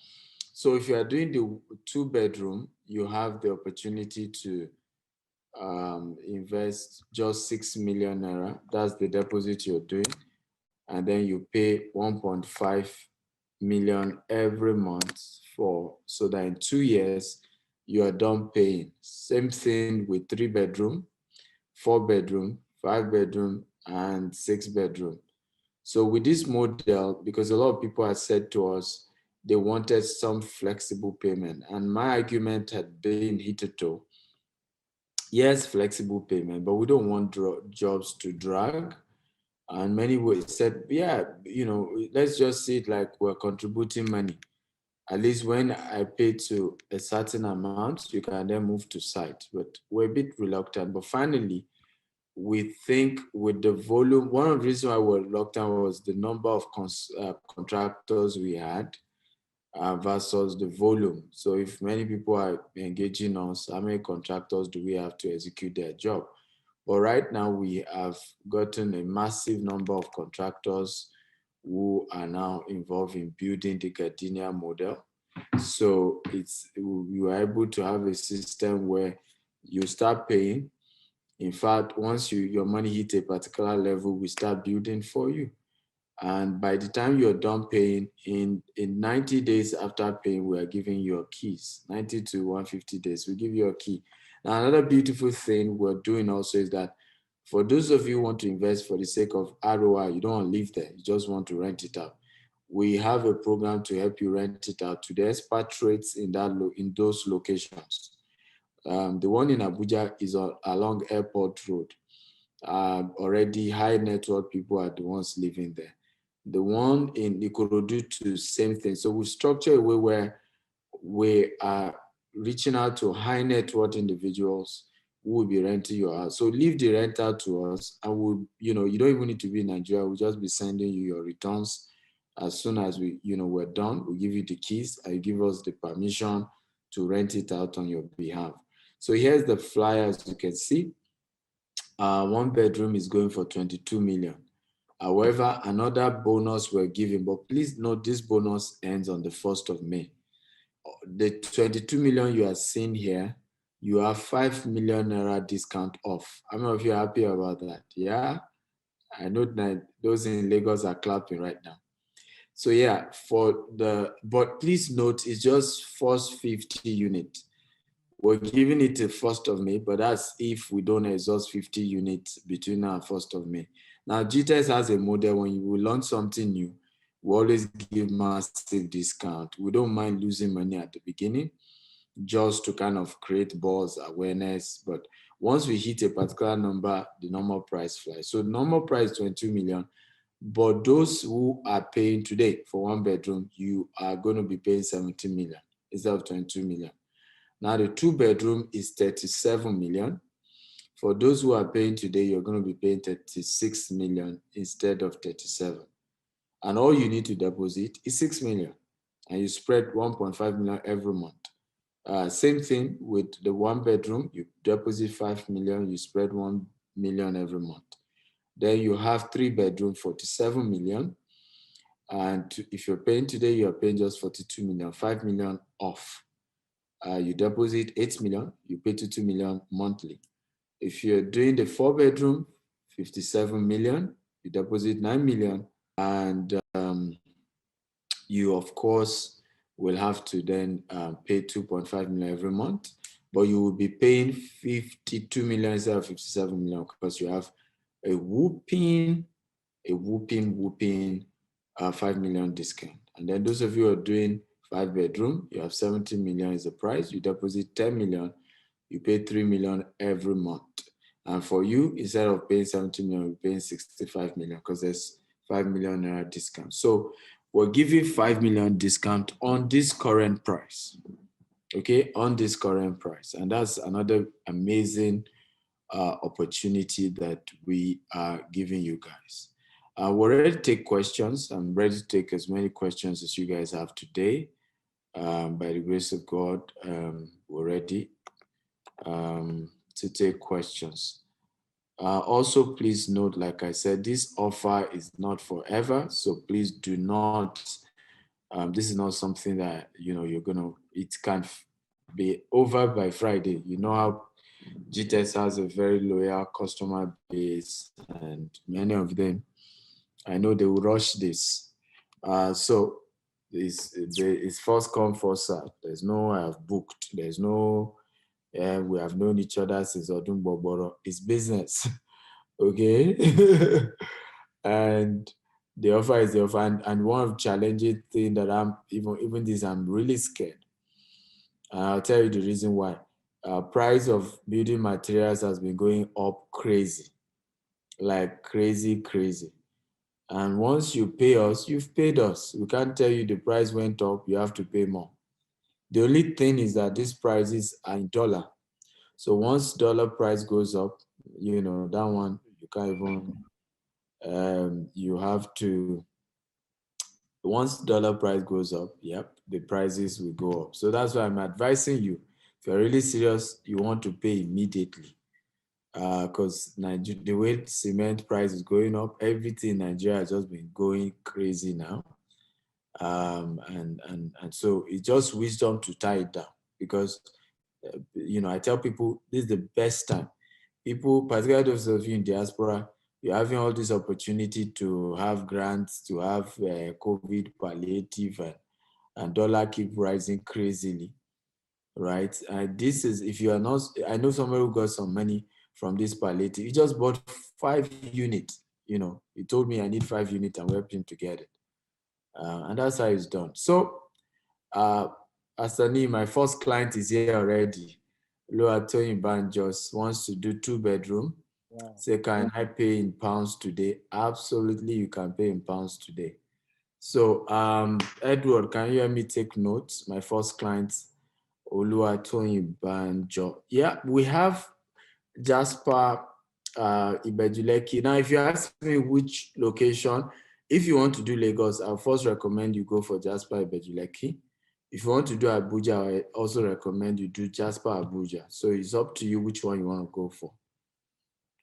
So if you are doing the 2 bedroom, you have the opportunity to invest just 6 million naira. That's the deposit you're doing. And then you pay 1.5 million every month so that in 2 years, you are done paying. Same thing with 3 bedroom, 4 bedroom, 5 bedroom, and 6 bedroom. So with this model, because a lot of people have said to us, they wanted some flexible payment. And my argument had been hitherto, yes, flexible payment, but we don't want jobs to drag. And many said, yeah, let's just see it like we're contributing money. At least when I pay to a certain amount, you can then move to site. But we're a bit reluctant. But finally, we think with the volume, one of the reasons why we're reluctant was the number of contractors we had versus the volume. So if many people are engaging us, how many contractors do we have to execute their job? But right now we have gotten a massive number of contractors who are now involved in building the Gardenia model. So you are able to have a system where you start paying. In fact, once your money hits a particular level, we start building for you. And by the time you're done paying, in 90 days after paying, we are giving you your keys. 90 to 150 days, we give you a key. Now, another beautiful thing we're doing also is that for those of you who want to invest for the sake of ROI, you don't want to live there, you just want to rent it out. We have a program to help you rent it out to the expatriates in those locations. The one in Abuja is along Airport Road. Already high net worth people are the ones living there. The one in Ikorodu too, same thing. So we structure a way where we are reaching out to high net worth individuals who will be renting your house. So leave the rent out to us, and you don't even need to be in Nigeria. We'll just be sending you your returns as soon as we're done. We'll give you the keys and you give us the permission to rent it out on your behalf. So here's the flyer, as you can see. 1 bedroom is going for 22 million. However, another bonus we're giving, but please note this bonus ends on the 1st of May. The 22 million you are seeing here, you have 5 million naira discount off. How many of you are happy about that? Yeah, I know that those in Lagos are clapping right now. So yeah, but please note it's just first 50 units. We're giving it the 1st of May, but that's if we don't exhaust 50 units between now and 1st of May. Now, GText has a model when we launch something new, we always give massive discount. We don't mind losing money at the beginning just to kind of create buzz, awareness. But once we hit a particular number, the normal price flies. So normal price 22 million. But those who are paying today for 1 bedroom, you are going to be paying 17 million instead of 22 million. Now the 2 bedroom is 37 million. For those who are paying today, you're going to be paying 36 million instead of 37. And all you need to deposit is 6 million. And you spread 1.5 million every month. Same thing with the 1 bedroom, you deposit 5 million, you spread 1 million every month. Then you have 3 bedroom, 47 million. And if you're paying today, you're paying just 42 million, 5 million off. You deposit 8 million, you pay 2 million monthly. If you're doing the 4 bedroom, 57 million, you deposit 9 million, and you of course will have to then pay 2.5 million every month, but you will be paying 52 million instead of 57 million because you have a whooping 5 million discount. And then those of you who are doing 5 bedroom, you have 70 million is the price, you deposit 10 million, you pay 3 million every month. And for you, instead of paying 70 million, we're paying 65 million because there's 5 million naira discount. So we're giving 5 million discount on this current price. Okay, on this current price. And that's another amazing opportunity that we are giving you guys. We're ready to take questions. I'm ready to take as many questions as you guys have today. By the grace of God, we're ready to take questions. Also, please note, like I said, this offer is not forever. So please do not, this is not something that, you're gonna, it can be over by Friday. You know how GText has a very loyal customer base, and many of them, I know they will rush this. So it's first come, first served. There's no I have booked. There's no we have known each other since Odun Boboro. It's business, okay? And the offer is the offer. And one of the challenging thing that even this, I'm really scared. I'll tell you the reason why. Price of building materials has been going up crazy, like crazy. And once you pay us, you've paid us. We can't tell you the price went up, you have to pay more. The only thing is that these prices are in dollar. So once dollar price goes up, that one, you can't even, you have to, once dollar price goes up, yep, the prices will go up. So that's why I'm advising you, if you're really serious, you want to pay immediately. Because the way cement price is going up, everything in Nigeria has just been going crazy now. And so it's just wisdom to tie it down, because I tell people this is the best time. People, particularly those of you in diaspora, you're having all this opportunity to have grants, to have COVID palliative, and dollar keep rising crazily, right? This is, if you are not, I know somebody who got some money from this palliative. He just bought 5 units. He told me I need 5 units, and we helped him to get it. And that's how it's done. So, Asani, my first client is here already. Luatoyin Banjos wants to do 2-bedroom. Wow. Say, can I pay in pounds today? Absolutely, you can pay in pounds today. So, Edward, can you hear me take notes? My first client, Oluwatoyin Banjo. Yeah, we have Jasper Ibejuleki. Now, if you ask me which location, if you want to do Lagos, I'll first recommend you go for Jasper Ibejuleki. If you want to do Abuja, I also recommend you do Jasper Abuja. So it's up to you which one you want to go for.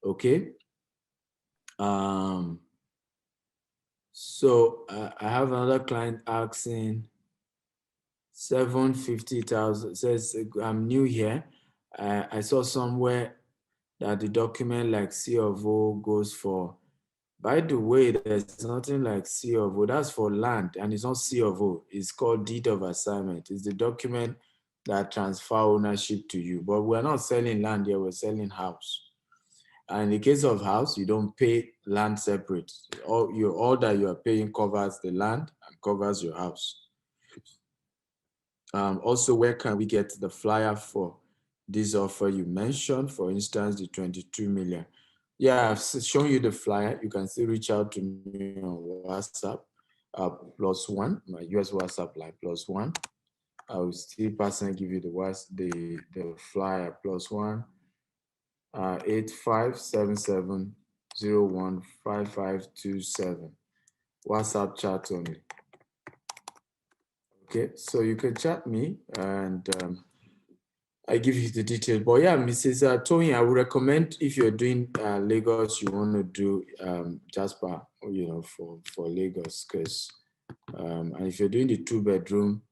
Okay. So I have another client asking 750,000. Says, I'm new here. I saw somewhere that the document like C of O goes for. By the way, there's nothing like C of O. That's for land, and it's not C of O. It's called deed of assignment. It's the document that transfer ownership to you. But we're not selling land here, we're selling house. And in the case of house, you don't pay land separate. All that you are paying covers the land and covers your house. Also, where can we get the flyer for this offer you mentioned? For instance, the 22 million. Yeah, I've shown you the flyer. You can still reach out to me on WhatsApp, +1, my US WhatsApp line +1. I will still personally give you the flyer +1 8577015527. WhatsApp chat only. Okay, so you can chat me and I give you the details. But yeah, Mrs. Tony, I would recommend, if you're doing Lagos, you want to do Jasper, for Lagos, because and if you're doing the 2-bedroom,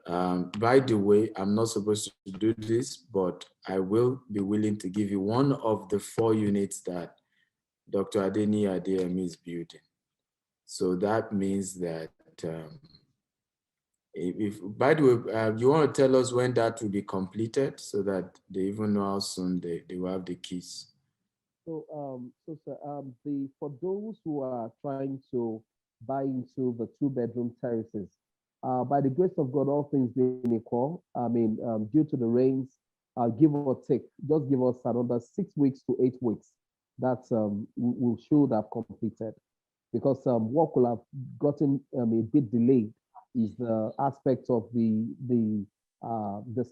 by the way, I'm not supposed to do this, but I will be willing to give you one of the 4 units that Dr. Adeni Adeyemi is building. So that means that by the way, you want to tell us when that will be completed so that they even know how soon they will have the keys? So, sir, for those who are trying to buy into the 2-bedroom terraces, by the grace of God, all things being equal, I mean, due to the rains, give or take, just give us another 6 weeks to 8 weeks. That we should have completed, because what could have gotten a bit delayed is the aspect of the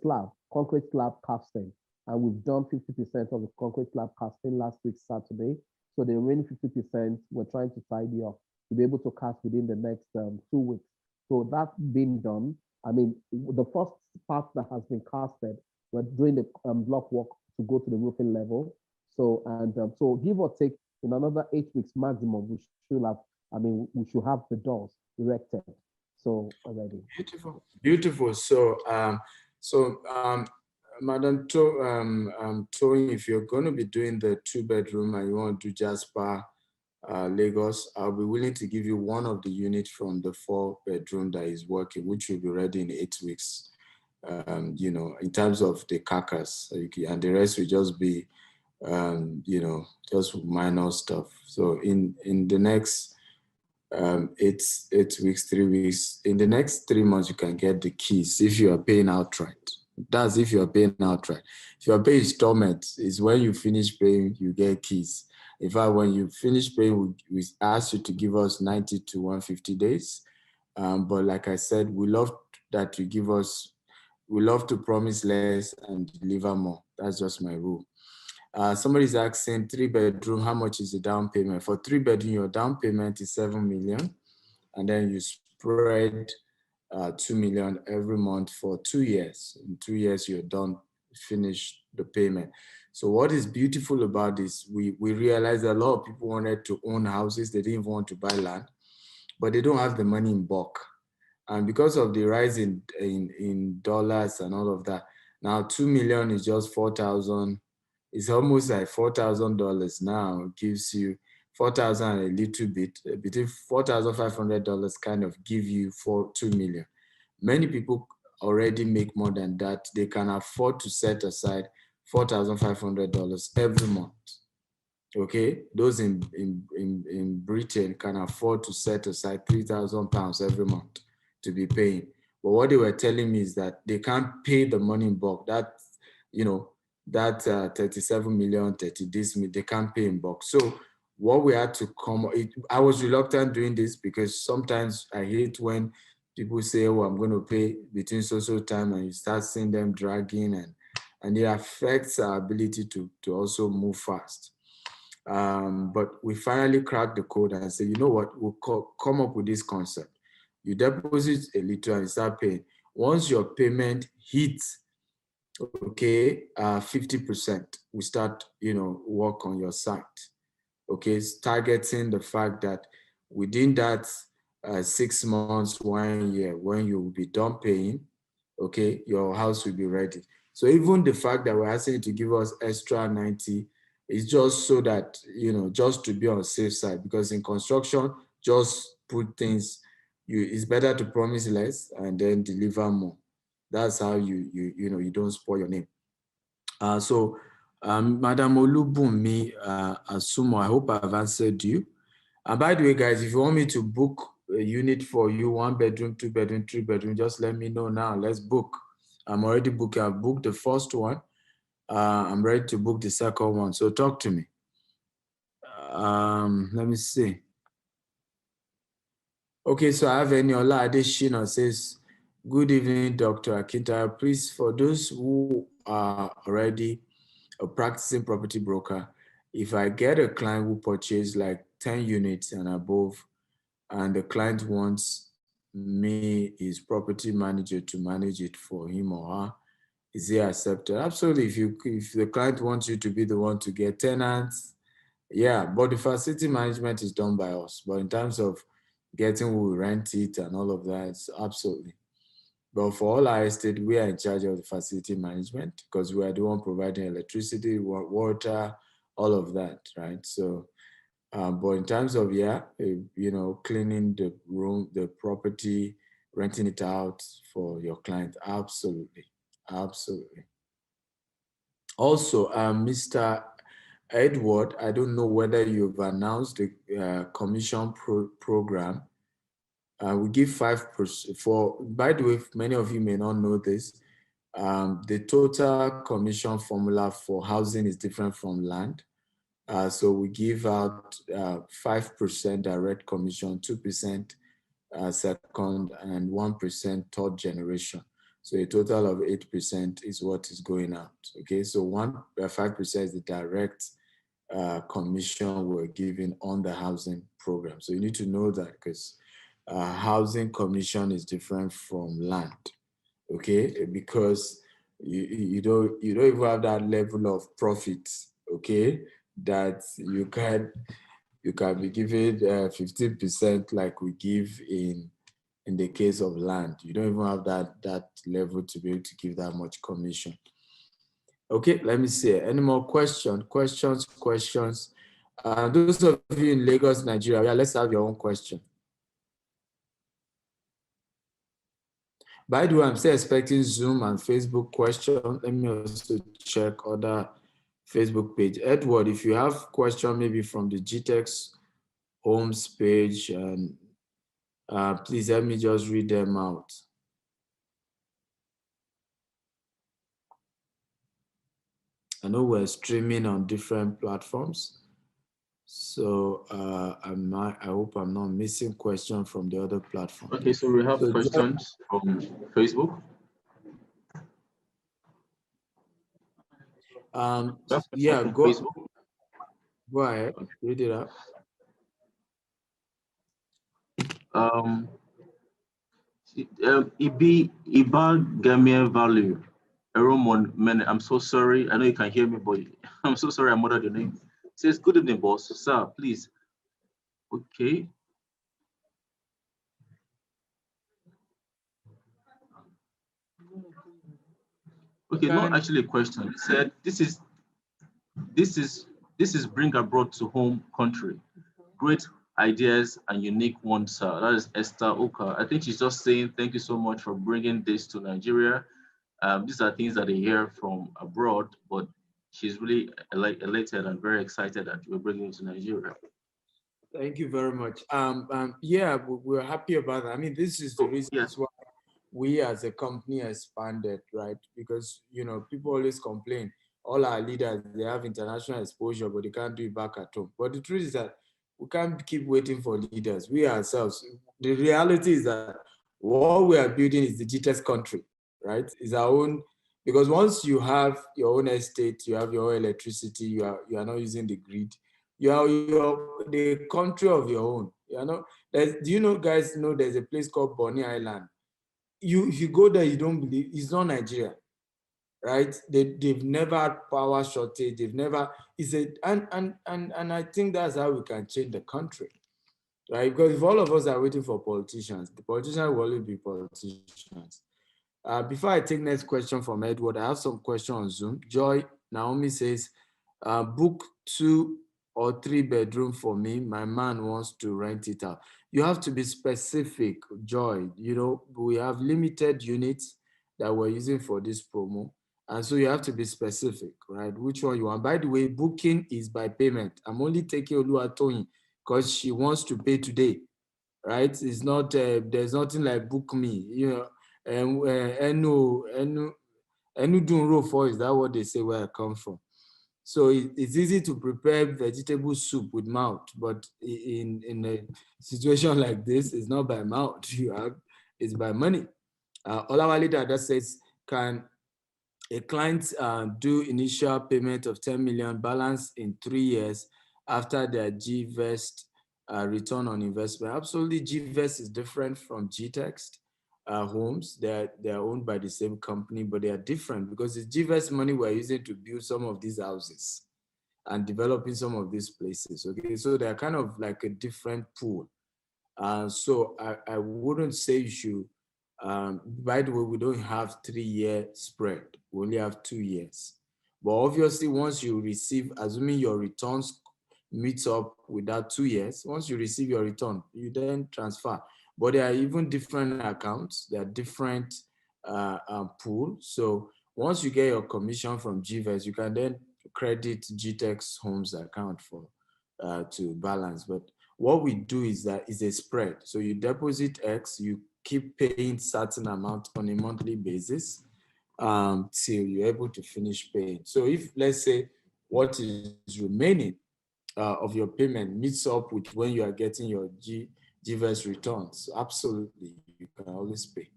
slab, concrete slab casting, and we've done 50% of the concrete slab casting last week Saturday. So the remaining 50% we're trying to tidy up to be able to cast within the next 2 weeks. So that's been done. I mean, the first part that has been casted, we're doing the block work to go to the roofing level. So so give or take, in another 8 weeks maximum, we should have. I mean, we should have the doors erected. So already. Beautiful, beautiful. So Madam Toyin, if you're going to be doing the 2-bedroom and you want to do Jasper, Lagos, I'll be willing to give you one of the units from the 4-bedroom that is working, which will be ready in 8 weeks. You know, in terms of the carcass, and the rest will just be, you know, just minor stuff. So in the next 8 weeks, 3 weeks, in the next 3 months, you can get the keys if you are paying outright. That's if you are paying outright. If you are paying installments, is when you finish paying, you get keys. In fact, when you finish paying, we ask you to give us 90 to 150 days. But like I said, we love that you give us, we love to promise less and deliver more. That's just my rule. Somebody's asking 3-bedroom, how much is the down payment? For 3-bedroom, your down payment is 7 million. And then you spread 2 million every month for 2 years. In 2 years, you're done, finish the payment. So what is beautiful about this, we realized a lot of people wanted to own houses. They didn't want to buy land, but they don't have the money in bulk. And because of the rise in dollars and all of that, now 2 million is just 4,000. It's almost like $4,000 now. It gives you 4,000 a little bit, between $4,500 kind of give you 2 million. Many people already make more than that. They can afford to set aside $4,500 every month. Okay, those in Britain can afford to set aside £3,000 every month to be paying. But what they were telling me is that they can't pay the money in bulk. That, you know, that 37 million, 30 this, they can't pay in bulk. So what we had to I was reluctant doing this because sometimes I hate when people say, oh, I'm going to pay between so time, and you start seeing them dragging, and it affects our ability to also move fast. But we finally cracked the code and said, you know what, we'll come up with this concept. You deposit a little and you start paying. Once your payment hits, okay, 50%, we start, you know, work on your site. Okay, it's targeting the fact that within that 6 months, 1 year, when you will be done paying, okay, your house will be ready. So even the fact that we're asking you to give us extra 90 is just so that, you know, just to be on the safe side, because in construction, just put things, it's better to promise less and then deliver more. That's how you know, you don't spoil your name. Madam Olubunmi Asumo, I hope I've answered you. And by the way, guys, if you want me to book a unit for you, 1-bedroom, 2-bedroom, 3-bedroom, just let me know now. Let's book. I'm already booked. I've booked the first one. I'm ready to book the second one. So talk to me. Let me see. Okay, so I have Eniola Adeshina says, good evening, Dr. Akinta. Please, for those who are already a practicing property broker, if I get a client who purchased like 10 units and above, and the client wants me, his property manager, to manage it for him or her, is he accepted? Absolutely. If the client wants you to be the one to get tenants, yeah, but the facility management is done by us. But in terms of getting who will rent it and all of that, absolutely. But for all our estate, we are in charge of the facility management because we are the one providing electricity, water, all of that, right? So, but in terms of, yeah, you know, cleaning the room, the property, renting it out for your client, absolutely, absolutely. Also, Mr. Edward, I don't know whether you've announced the commission program. We give 5% for, by the way, many of you may not know this, The total commission formula for housing is different from land. So we give out 5% direct commission, 2% second, and 1% third generation. So a total of 8% is what is going out. Okay, so 5% is the direct commission we're giving on the housing program. So you need to know that, because housing commission is different from land. Okay, because you don't even have that level of profit. Okay, that you can be given 15% like we give in the case of land. You don't even have that level to be able to give that much commission. Okay, let me see. Any more questions? Those of you in Lagos, Nigeria, yeah, let's have your own question. By the way, I'm still expecting Zoom and Facebook questions. Let me also check other Facebook page. Edward, if you have question maybe from the GText-Homes page, and please help me just read them out. I know we're streaming on different platforms, so I hope I'm not missing question from the other platform. Okay, so we have questions from Facebook. Yeah, go ahead, read it out. Iba Gamia Value. Eromon, man, I'm so sorry. I know you can hear me, but I'm so sorry I murdered your name. It says, good evening, boss. Sir, please. Okay. Okay, not actually a question. It said, this is bring abroad to home country. Great ideas and unique ones, sir. That is Esther Oka. I think she's just saying thank you so much for bringing this to Nigeria. These are things that they hear from abroad, but she's really elated and very excited that we're bringing it to Nigeria. Thank you very much. Yeah, we're happy about that. I mean, this is the reason why we as a company expanded, right? Because, people always complain, all our leaders, they have international exposure, but they can't do it back at home. But the truth is that we can't keep waiting for leaders. We ourselves, the reality is that what we are building is the GText country, right? It's our own, because once you have your own estate, you have your own electricity, you are not using the grid, you are the country of your own. Do you know, guys, know there's a place called Bonny Island? If you go there, you don't believe it's not Nigeria, right? They've never had power shortage. They've never, and I think that's how we can change the country, right? Because if all of us are waiting for politicians, the politicians will only be politicians. Before I take next question from Edward, I have some question on Zoom. Joy Naomi says, book 2 or 3 bedroom for me. My man wants to rent it out. You have to be specific, Joy. We have limited units that we're using for this promo. And so you have to be specific, right? Which one you want. By the way, booking is by payment. I'm only taking Oluwatoyin because she wants to pay today, right? It's not, there's nothing like book me, Enu dun for, is that what they say where I come from? So it's easy to prepare vegetable soup with mouth, but in a situation like this, it's not by mouth. It's by money. Olawale Dada says, can a client do initial payment of 10 million balance in 3 years after their GVest return on investment? Absolutely, GVest is different from GText-Homes. They're owned by the same company, but they are different because it's GVest money we're using to build some of these houses and developing some of these places. Okay, so they're kind of like a different pool. So I wouldn't say you should. By the way, we don't have 3-year spread. We only have 2 years. But obviously, once you receive, assuming your returns meets up with that 2 years, once you receive your return, you then transfer. But there are even different accounts. There are different pools. So once you get your commission from GVest, you can then credit GText-Homes account for to balance. But what we do is that is a spread. So you deposit X, you keep paying certain amount on a monthly basis. till you're able to finish paying. So if, let's say, what is remaining of your payment meets up with when you are getting your GVES returns, absolutely, you can always pay.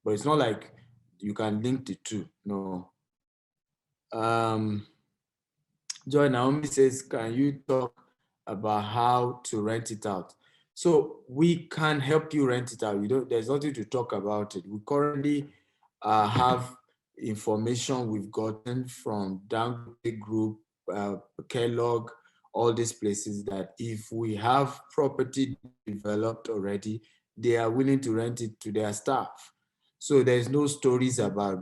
But it's not like you can link the two, no. Joy Naomi says, can you talk about how to rent it out? So we can help you rent it out. There's nothing to talk about it. We currently have information we've gotten from Dangote Group, Kellogg, all these places that if we have property developed already, they are willing to rent it to their staff. So there's no stories about,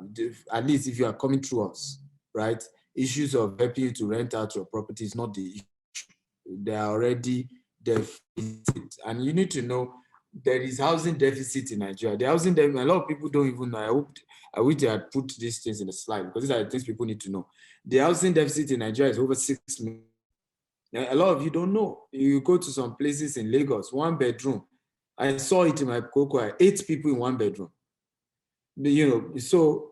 at least if you are coming through us, right? Issues of helping you to rent out your property is not the issue. They are already deficit. And you need to know there is housing deficit in Nigeria. The housing deficit, a lot of people don't even know. I wish they had put these things in the slide because these are the things people need to know. The housing deficit in Nigeria is over 6 million. A lot of you don't know. You go to some places in Lagos, 1 bedroom. I saw it in my cocoa, 8 people in 1 bedroom. So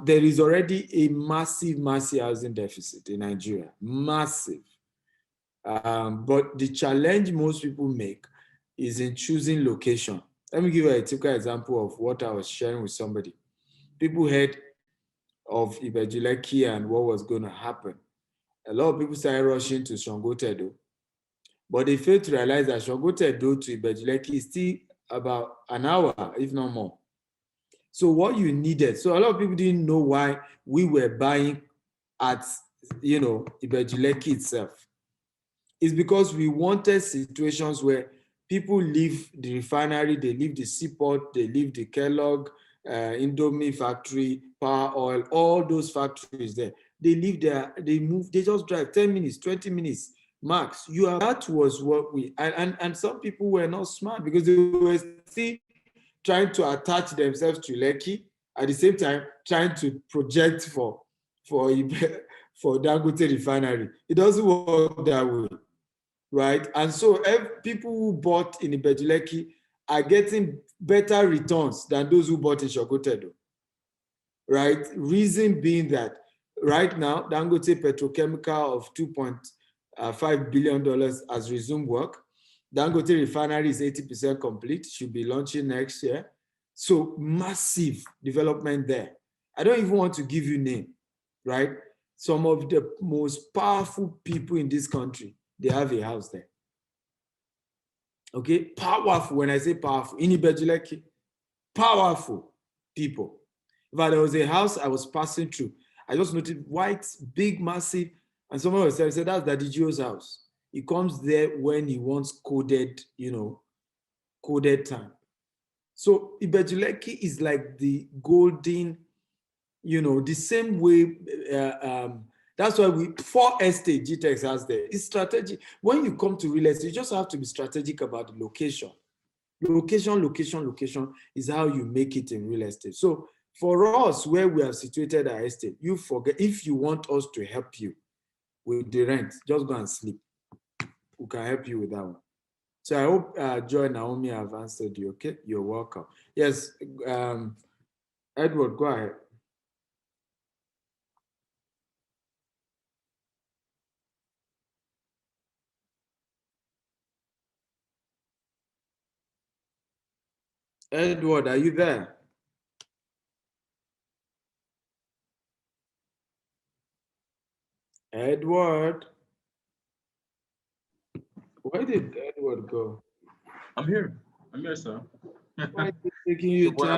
there is already a massive housing deficit in Nigeria, massive. But the challenge most people make is in choosing location. Let me give you a typical example of what I was sharing with somebody. People heard of Ibejuleki and what was going to happen. A lot of people started rushing to Songotedo, but they failed to realize that Songotedo to Ibejuleki is still about an hour, if not more. So what you needed, so a lot of people didn't know why we were buying at, Ibejuleki itself. It's because we wanted situations where people leave the refinery, they leave the seaport, they leave the Kellogg, Indomie factory, Power Oil, all those factories there. They leave there, they move, they just drive 10 minutes, 20 minutes max. That was what we, and some people were not smart because they were still trying to attach themselves to Lekki, at the same time trying to project for Dangote refinery. It doesn't work that way, right? And so people who bought in Ibejuleki are getting better returns than those who bought in Sokotedo, right? Reason being that right now, Dangote Petrochemical of $2.5 billion has resumed work. Dangote refinery is 80% complete, should be launching next year. So massive development there. I don't even want to give you name, right? Some of the most powerful people in this country, they have a house there. Okay, powerful, when I say powerful, in Ibejuleki, powerful people. In fact, there was a house I was passing through. I just noticed white, big, massive, and someone was saying, that's Daddy Gio's house. He comes there when he wants coded, coded time. So Ibejuleki is like the golden, the same way. That's why for estate GText has there. It's strategic. When you come to real estate, you just have to be strategic about the location. Location is how you make it in real estate. So for us, where we are situated our estate, you forget, if you want us to help you with the rent, just go and sleep. We can help you with that one. So I hope Joy and Naomi have answered you. Okay, you're welcome. Yes, Edward, go ahead. Edward, are you there? Edward, where did Edward go? I'm here, sir. Why is it taking you time?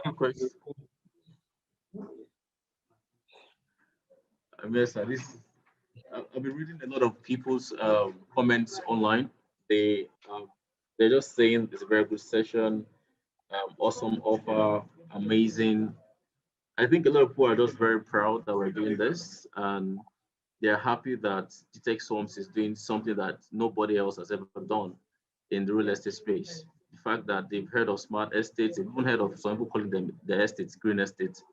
I'm here, sir. I've been reading a lot of people's comments online. They're just saying it's a very good session, awesome offer, amazing. I think a lot of people are just very proud that we're doing this, and they're happy that GText-Homes is doing something that nobody else has ever done in the real estate space. The fact that they've heard of smart estates, they've even heard of some people calling them the estates, green estates,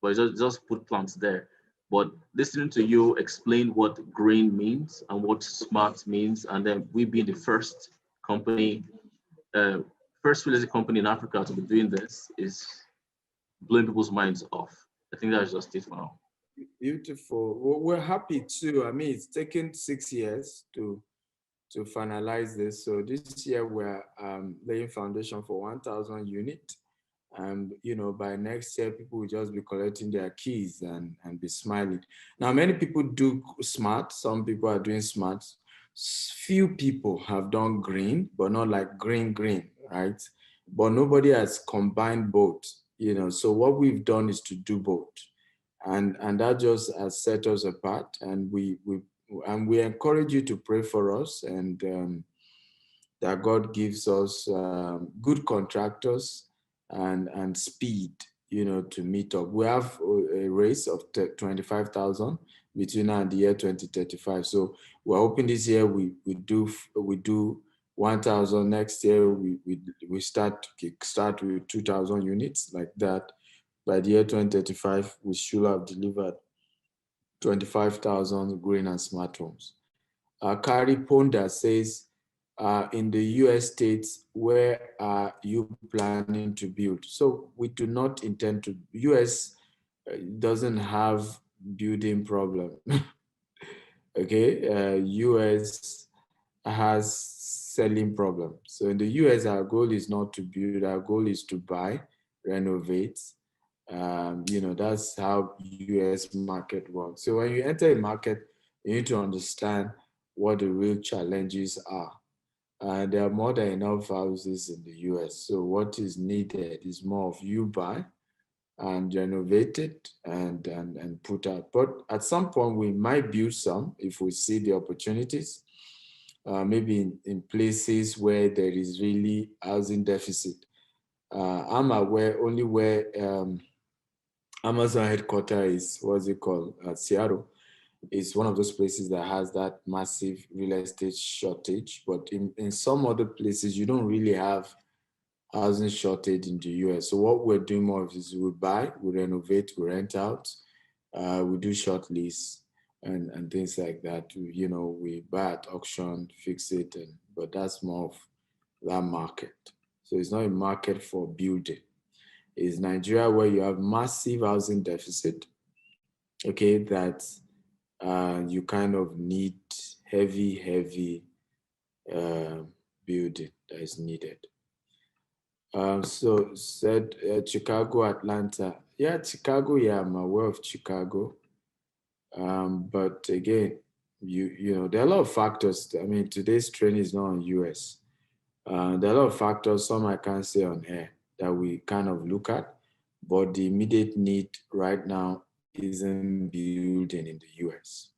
but just put plants there. But listening to you explain what green means and what smart means, and then we being the first company, first real estate company in Africa to be doing this is blowing people's minds off. I think that's just it for now. Beautiful. Well, we're happy too. I mean, it's taken 6 years to finalize this. So this year we're laying foundation for 1,000 units. And by next year, people will just be collecting their keys and be smiling. Now, many people do smart. Some people are doing smart. Few people have done green, but not like green, right? But nobody has combined both, So what we've done is to do both. And that just has set us apart. And we encourage you to pray for us, and that God gives us good contractors and speed, to meet up. We have a race of 25,000 between now and the year 2035. So we're hoping this year we do 1,000. Next year we start with 2,000 units like that. By the year 2035, we should have delivered 25,000 green and smart homes. Kari Ponda says, in the US states, where are you planning to build? So we do not intend to. US doesn't have building problem. Okay, US has selling problem. So in the US, our goal is not to build. Our goal is to buy, renovate. That's how US market works. So when you enter a market, you need to understand what the real challenges are. There are more than enough houses in the US. So what is needed is more of you buy and renovate it and put out. But at some point, we might build some if we see the opportunities, maybe in places where there is really housing deficit. I'm aware only where Amazon headquarters is, what's it called, Seattle. It's one of those places that has that massive real estate shortage. But in some other places, you don't really have housing shortage in the US. So what we're doing more of is we buy, we renovate, we rent out, we do short lease and things like that. We buy at auction, fix it, but that's more of that market. So it's not a market for building. It's Nigeria where you have massive housing deficit, okay, that you kind of need heavy building that is needed. So said Chicago, Atlanta. Yeah, Chicago, yeah, I'm aware of Chicago. But again, there are a lot of factors. I mean, today's trend is not on US. There are a lot of factors, some I can't say on air, that we kind of look at, but the immediate need right now isn't building in the US.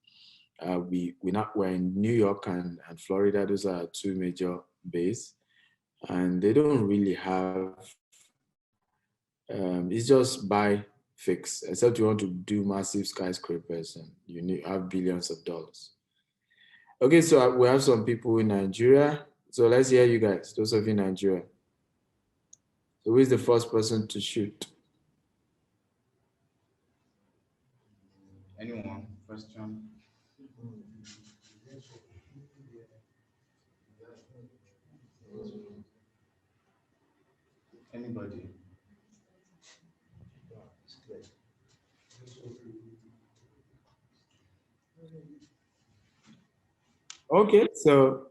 We're in New York and Florida. Those are two major bases, and they don't really have. It's just buy, fix. Except you want to do massive skyscrapers, and you have billions of dollars. Okay, so we have some people in Nigeria. So let's hear you guys. Those of you in Nigeria. So who is the first person to shoot? Anyone? Question? Anybody? Okay, so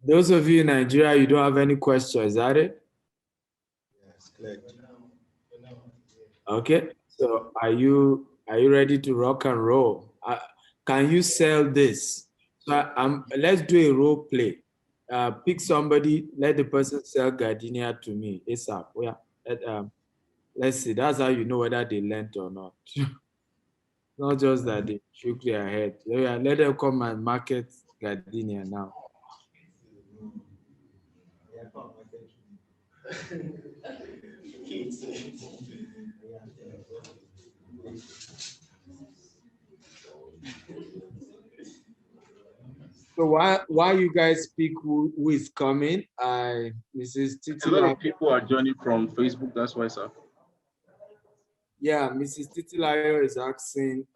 those of you in Nigeria, you don't have any questions, is that it? Yes, clear. Okay, so are you ready to rock and roll? Can you sell this? So let's do a role play. Pick somebody, let the person sell Gardenia to me ASAP. Yeah, let's see. That's how you know whether they learned or not. Not just that they shook their head. Yeah, let them come and market Gardenia now. So why you guys pick who is coming? Mrs. A lot Titila. of people are joining from Facebook. That's why, sir. Yeah, Mrs. Titilayo is asking,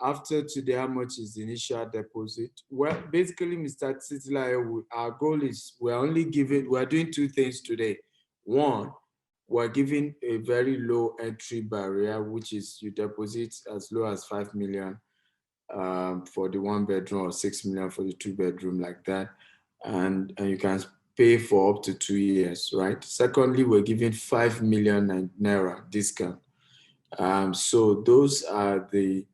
after today, how much is the initial deposit? Well, basically, Mr. Titilayo, our goal is we're doing two things today. One, we're giving a very low entry barrier, which is you deposit as low as 5 million for the 1 bedroom or 6 million for the 2 bedroom, like that. And you can pay for up to 2 years, right? Secondly, we're giving 5 million naira discount. So those are the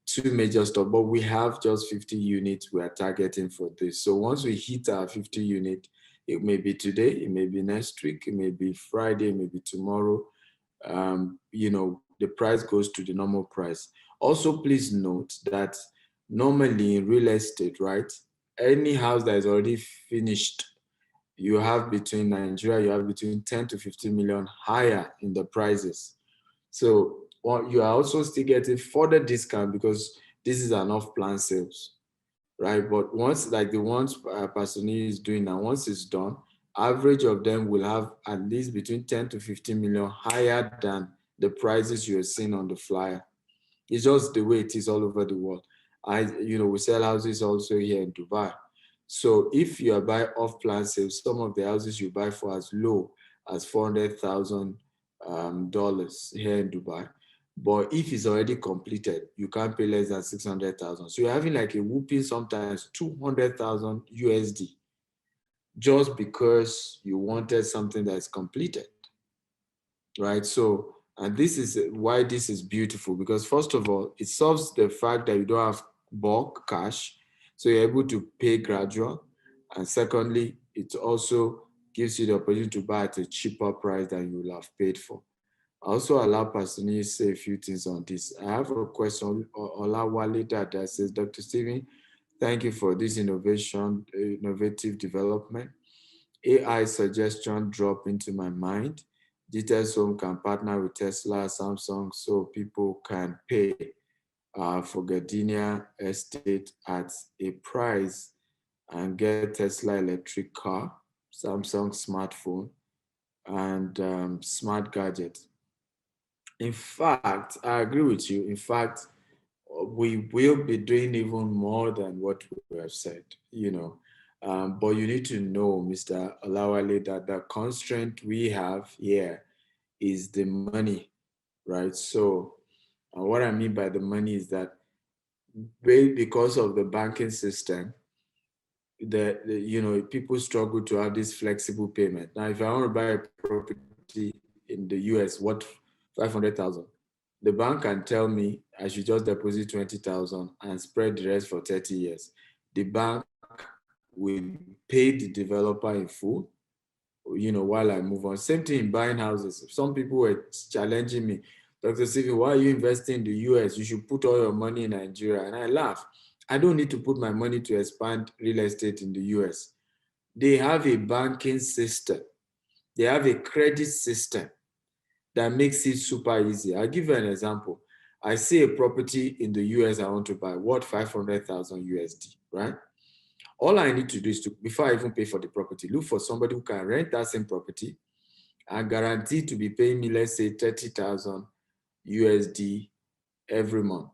two major stuff, but we have just 50 units we are targeting for this. So once we hit our 50 unit, it may be today, it may be next week, it may be Friday, it may be tomorrow. You know, the price goes to the normal price. Also, please note that normally in real estate, right, any house that is already finished, you have between Nigeria, you have between 10 to 15 million higher in the prices. So you are also still getting further discount because this is an off-plan sales, right? But once, like the ones Pastor is doing now, once it's done, average of them will have at least between 10 to 15 million higher than the prices you're seeing on the flyer. It's just the way it is all over the world. We sell houses also here in Dubai. So if you are buying off-plan sales, some of the houses you buy for as low as $400,000 here in Dubai. But if it's already completed, you can't pay less than 600,000. So you're having like a whooping sometimes 200,000 USD just because you wanted something that's completed, right? So, and this is why this is beautiful, because first of all, it solves the fact that you don't have bulk cash, so you're able to pay gradual. And secondly, it also gives you the opportunity to buy at a cheaper price than you will have paid for. I also allow Pastor to say a few things on this. I have a question, Olawale, that says, Dr. Stephen, thank you for this innovative development. AI suggestion dropped into my mind. GText-Homes can partner with Tesla, Samsung, so people can pay for Gardenia estate at a price and get Tesla electric car, Samsung smartphone, and smart gadget. In fact, I agree with you. In fact, we will be doing even more than what we have said, but you need to know, Mr. Olawale, that the constraint we have here is the money, right? So what I mean by the money is that because of the banking system, people struggle to have this flexible payment. Now, if I want to buy a property in the US, what 500,000? The bank can tell me I should just deposit 20,000 and spread the rest for 30 years. The bank will pay the developer in full, while I move on. Same thing in buying houses. Some people were challenging me, Dr. Stephen, why are you investing in the US? You should put all your money in Nigeria. And I laugh. I don't need to put my money to expand real estate in the US. They have a banking system. They have a credit system that makes it super easy. I'll give you an example. I see a property in the US I want to buy, worth 500,000 USD, right? All I need to do is before I even pay for the property, look for somebody who can rent that same property and guarantee to be paying me, let's say, 30,000 USD every month.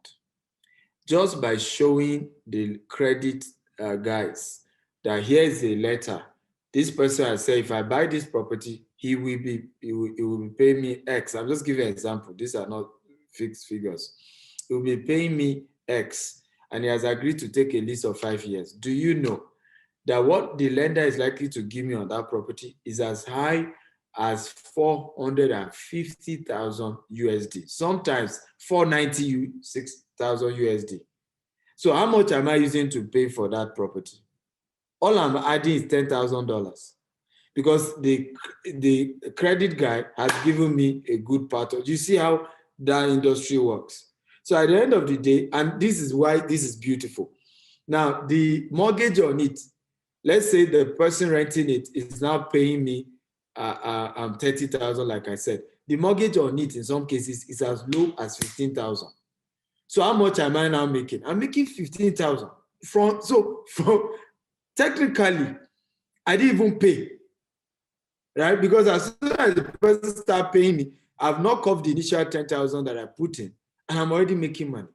Just by showing the credit guys that here's a letter. This person has said, if I buy this property, he will be paying me X. I'm just giving an example. These are not fixed figures. He will be paying me X, and he has agreed to take a lease of 5 years. Do you know that what the lender is likely to give me on that property is as high as 450,000 USD, sometimes 496,000 USD. So how much am I using to pay for that property? All I'm adding is $10,000 because the credit guy has given me a good part of. You see how that industry works. So at the end of the day, and this is why this is beautiful. Now the mortgage on it, let's say the person renting it is now paying me 30,000, like I said. The mortgage on it in some cases is as low as 15,000. So how much am I now making? I'm making 15,000. So technically, I didn't even pay, right? Because as soon as the person start paying me, I've not covered the initial 10,000 that I put in, and I'm already making money.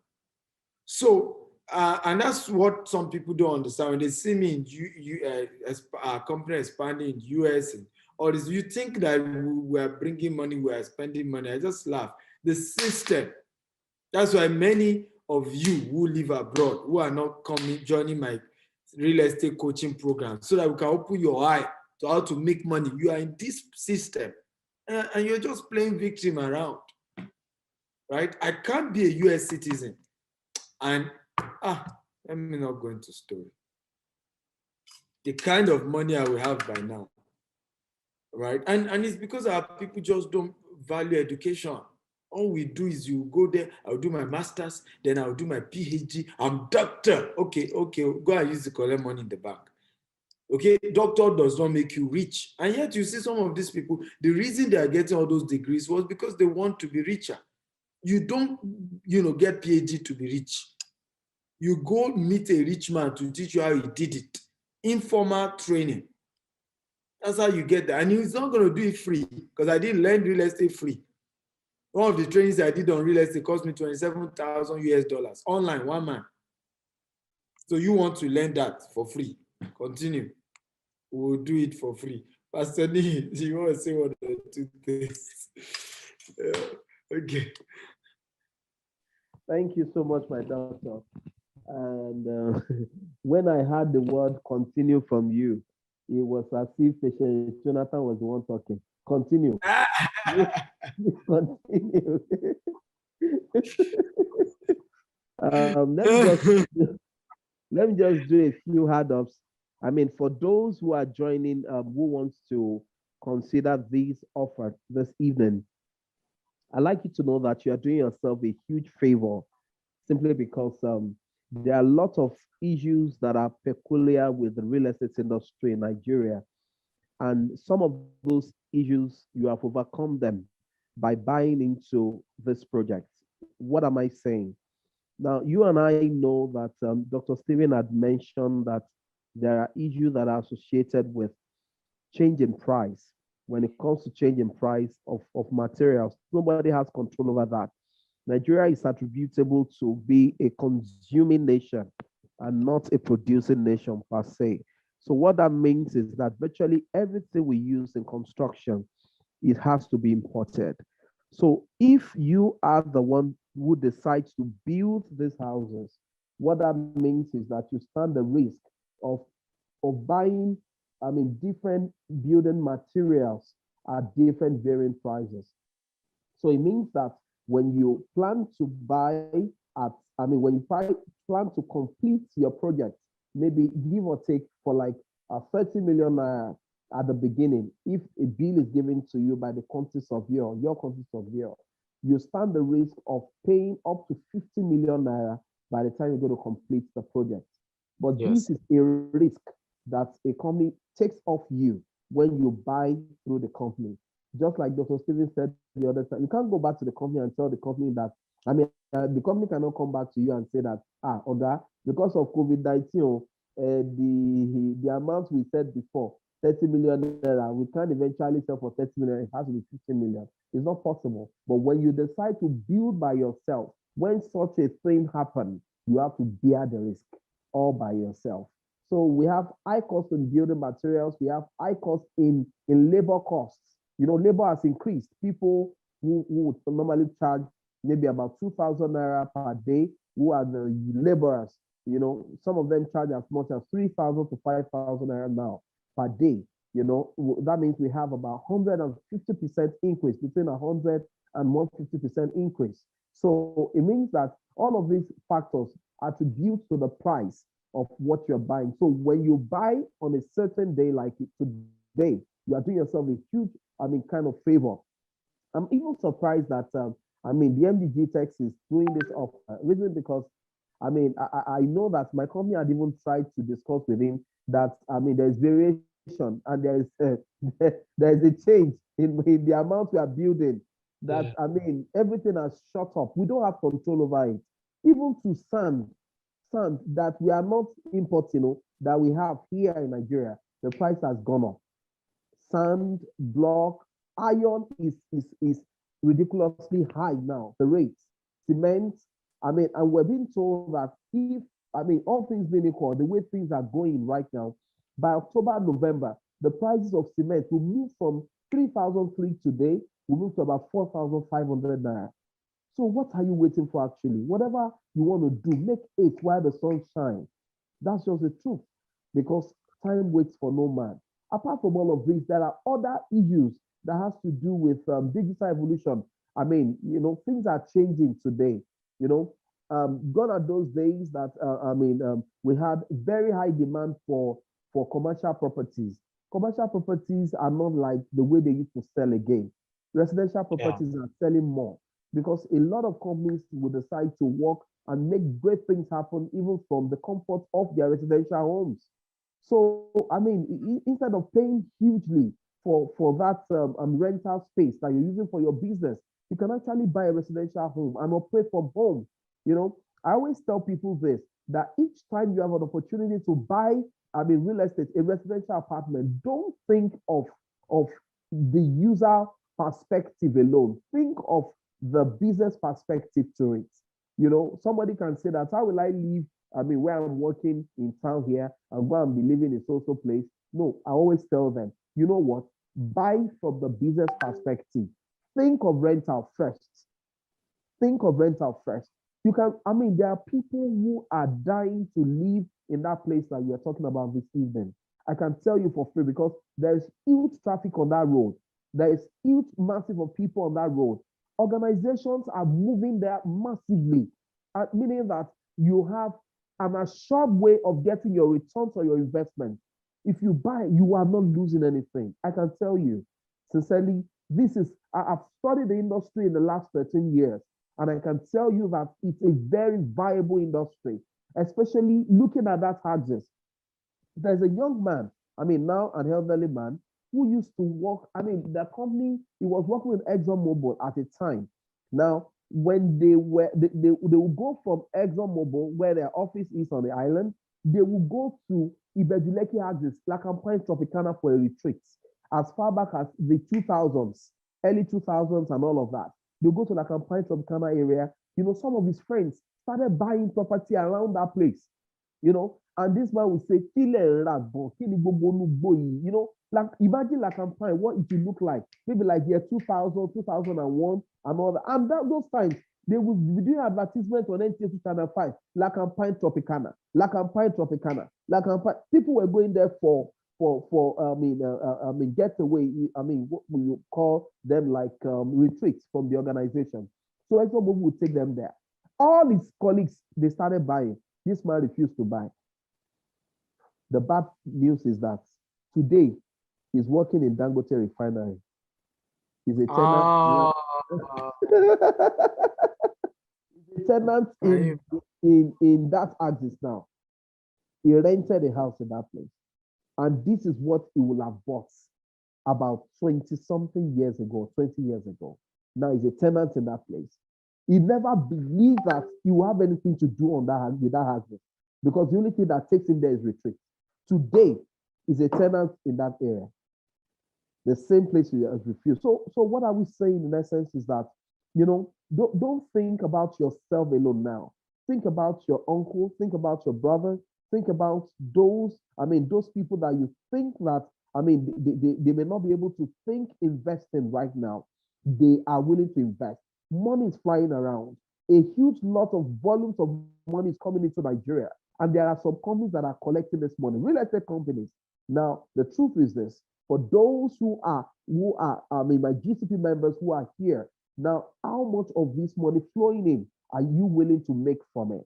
So, and that's what some people don't understand. When they see me in a company expanding in the US and Or is you think that we are bringing money, we are spending money. I just laugh. The system. That's why many of you who live abroad, who are not coming, joining my real estate coaching program, so that we can open your eye to how to make money. You are in this system and you're just playing victim around, right? I can't be a US citizen and, let me not go into story. The kind of money I will have by now, right? And it's because our people just don't value education. All we do is you go there, I'll do my master's, then I'll do my PhD. I'm doctor. Okay, go and use the collect money in the bank. Okay, doctor does not make you rich. And yet you see some of these people, the reason they are getting all those degrees was because they want to be richer. You don't, get PhD to be rich. You go meet a rich man to teach you how he did it. Informal training. That's how you get there. And he's not going to do it free because I didn't learn real estate free. One of the trainings I did on real estate cost me 27,000 US dollars online, one man. So you want to learn that for free? Continue. We'll do it for free. Pastor Lee, you want to say one or two things? Okay. Thank you so much, my doctor. And when I heard the word continue from you, it was as if Jonathan was the one talking. Continue. Continue. Let me just do a few hard-ups. I mean, for those who are joining, who wants to consider this offer this evening, I'd like you to know that you are doing yourself a huge favor simply because there are a lot of issues that are peculiar with the real estate industry in Nigeria. And some of those issues, you have overcome them by buying into this project. What am I saying? Now, you and I know that Dr. Stephen had mentioned that there are issues that are associated with change in price. When it comes to change in price of materials, nobody has control over that. Nigeria is attributable to be a consuming nation and not a producing nation per se. So what that means is that virtually everything we use in construction, it has to be imported. So if you are the one who decides to build these houses, what that means is that you stand the risk of buying, different building materials at different varying prices. So it means that when you plan to buy when you plan to complete your project, maybe give or take for like 30 million naira at the beginning, if a bill is given to you by the countries of your countries of you stand the risk of paying up to 50 million naira by the time you're going to complete the project. But Yes. This is a risk that a company takes off you when you buy through the company. Just like Dr. Stephen said the other time, you can't go back to the company and tell the company that, the company cannot come back to you and say that, Oga, because of COVID-19, the amount we said before, 30 million naira, we can't eventually sell for 30 million, it has to be 50 million. It's not possible. But when you decide to build by yourself, when such a thing happens, you have to bear the risk all by yourself. So we have high cost in building materials, we have high cost in labor costs. Labor has increased. People who would normally charge maybe about 2,000 naira per day, who are the laborers, some of them charge as much as 3,000 to 5,000 naira now per day. That means we have about 150% increase, between 100 and 150% increase. So it means that all of these factors attribute to the price of what you're buying. So when you buy on a certain day like today, you are doing yourself a huge, kind of favor. I'm even surprised that, the MD GText is doing this offer. Reason because, I know that my company had even tried to discuss with him that, there's variation and there is a change in the amount we are building. That, everything has shot up. We don't have control over it. Even to sand that we are not importing, that we have here in Nigeria, the price has gone up. Sand, block, iron is ridiculously high now, the rates. Cement, and we're being told that if, all things being equal, the way things are going right now, by October, November, the prices of cement will move from 3,003 today, will move to about 4,500 naira. So what are you waiting for actually? Whatever you want to do, make it while the sun shines. That's just the truth, because time waits for no man. Apart from all of this, there are other issues that has to do with digital evolution. I mean, things are changing today. Gone are those days that we had very high demand for commercial properties. Commercial properties are not like the way they used to sell again. Residential properties are selling more because a lot of companies will decide to work and make great things happen even from the comfort of their residential homes. So, I mean, instead of paying hugely for that rental space that you're using for your business, you can actually buy a residential home and operate from home. I always tell people this, that each time you have an opportunity to buy, real estate, a residential apartment, don't think of the user perspective alone. Think of the business perspective to it. Somebody can say that, how will I live where I'm working in town here and go and be living in social place? No, I always tell them, you know what? Buy from the business perspective. Think of rental first. Think of rental first. There are people who are dying to live in that place that we are talking about this evening. I can tell you for free because there is huge traffic on that road. There is huge massive of people on that road. Organizations are moving there massively, meaning that you have an assured way of getting your returns on your investment. If you buy, you are not losing anything. I can tell you, sincerely, I've studied the industry in the last 13 years, and I can tell you that it's a very viable industry, especially looking at that axis. There's a young man, now an elderly man, who used to work, the company, he was working with ExxonMobil at the time. Now, when they would go from ExxonMobil, where their office is on the island, they will go to Ibejuleki axis, Lacampine Tropicana for a retreat, as far back as the 2000s, early 2000s and all of that. They go to Lacampine Tropicana area. Some of his friends started buying property around that place, and this man would say, like imagine Lacampine, what it will look like, maybe like year 2000, 2001, and all that. And those times, they would be doing advertisement on NTA 2005, Lacampine Tropicana, Lacampine Tropicana, Lacampine. People were going there for getaway. What we call them, like retreats from the organization. So ExxonMobil would take them there. All his colleagues, they started buying. This man refused to buy. The bad news is that today he's working in Dangote refinery. He's a tenant. He's a tenant in that axis now. He rented a house in that place. And this is what he will have bought about 20-something years ago, 20 years ago. Now he's a tenant in that place. He never believed that he will have anything to do with that house, because the only thing that takes him there is retreat. Today, he's a tenant in that area. The same place he has refused. So what are we saying in essence is that, don't think about yourself alone now. Think about your uncle, think about your brother, think about those people that you think that, they may not be able to think investing right now. They are willing to invest. Money is flying around. A huge lot of volumes of money is coming into Nigeria. And there are some companies that are collecting this money, real estate companies. Now, the truth is this, for those who are my GCP members who are here, now, how much of this money flowing in are you willing to make from it?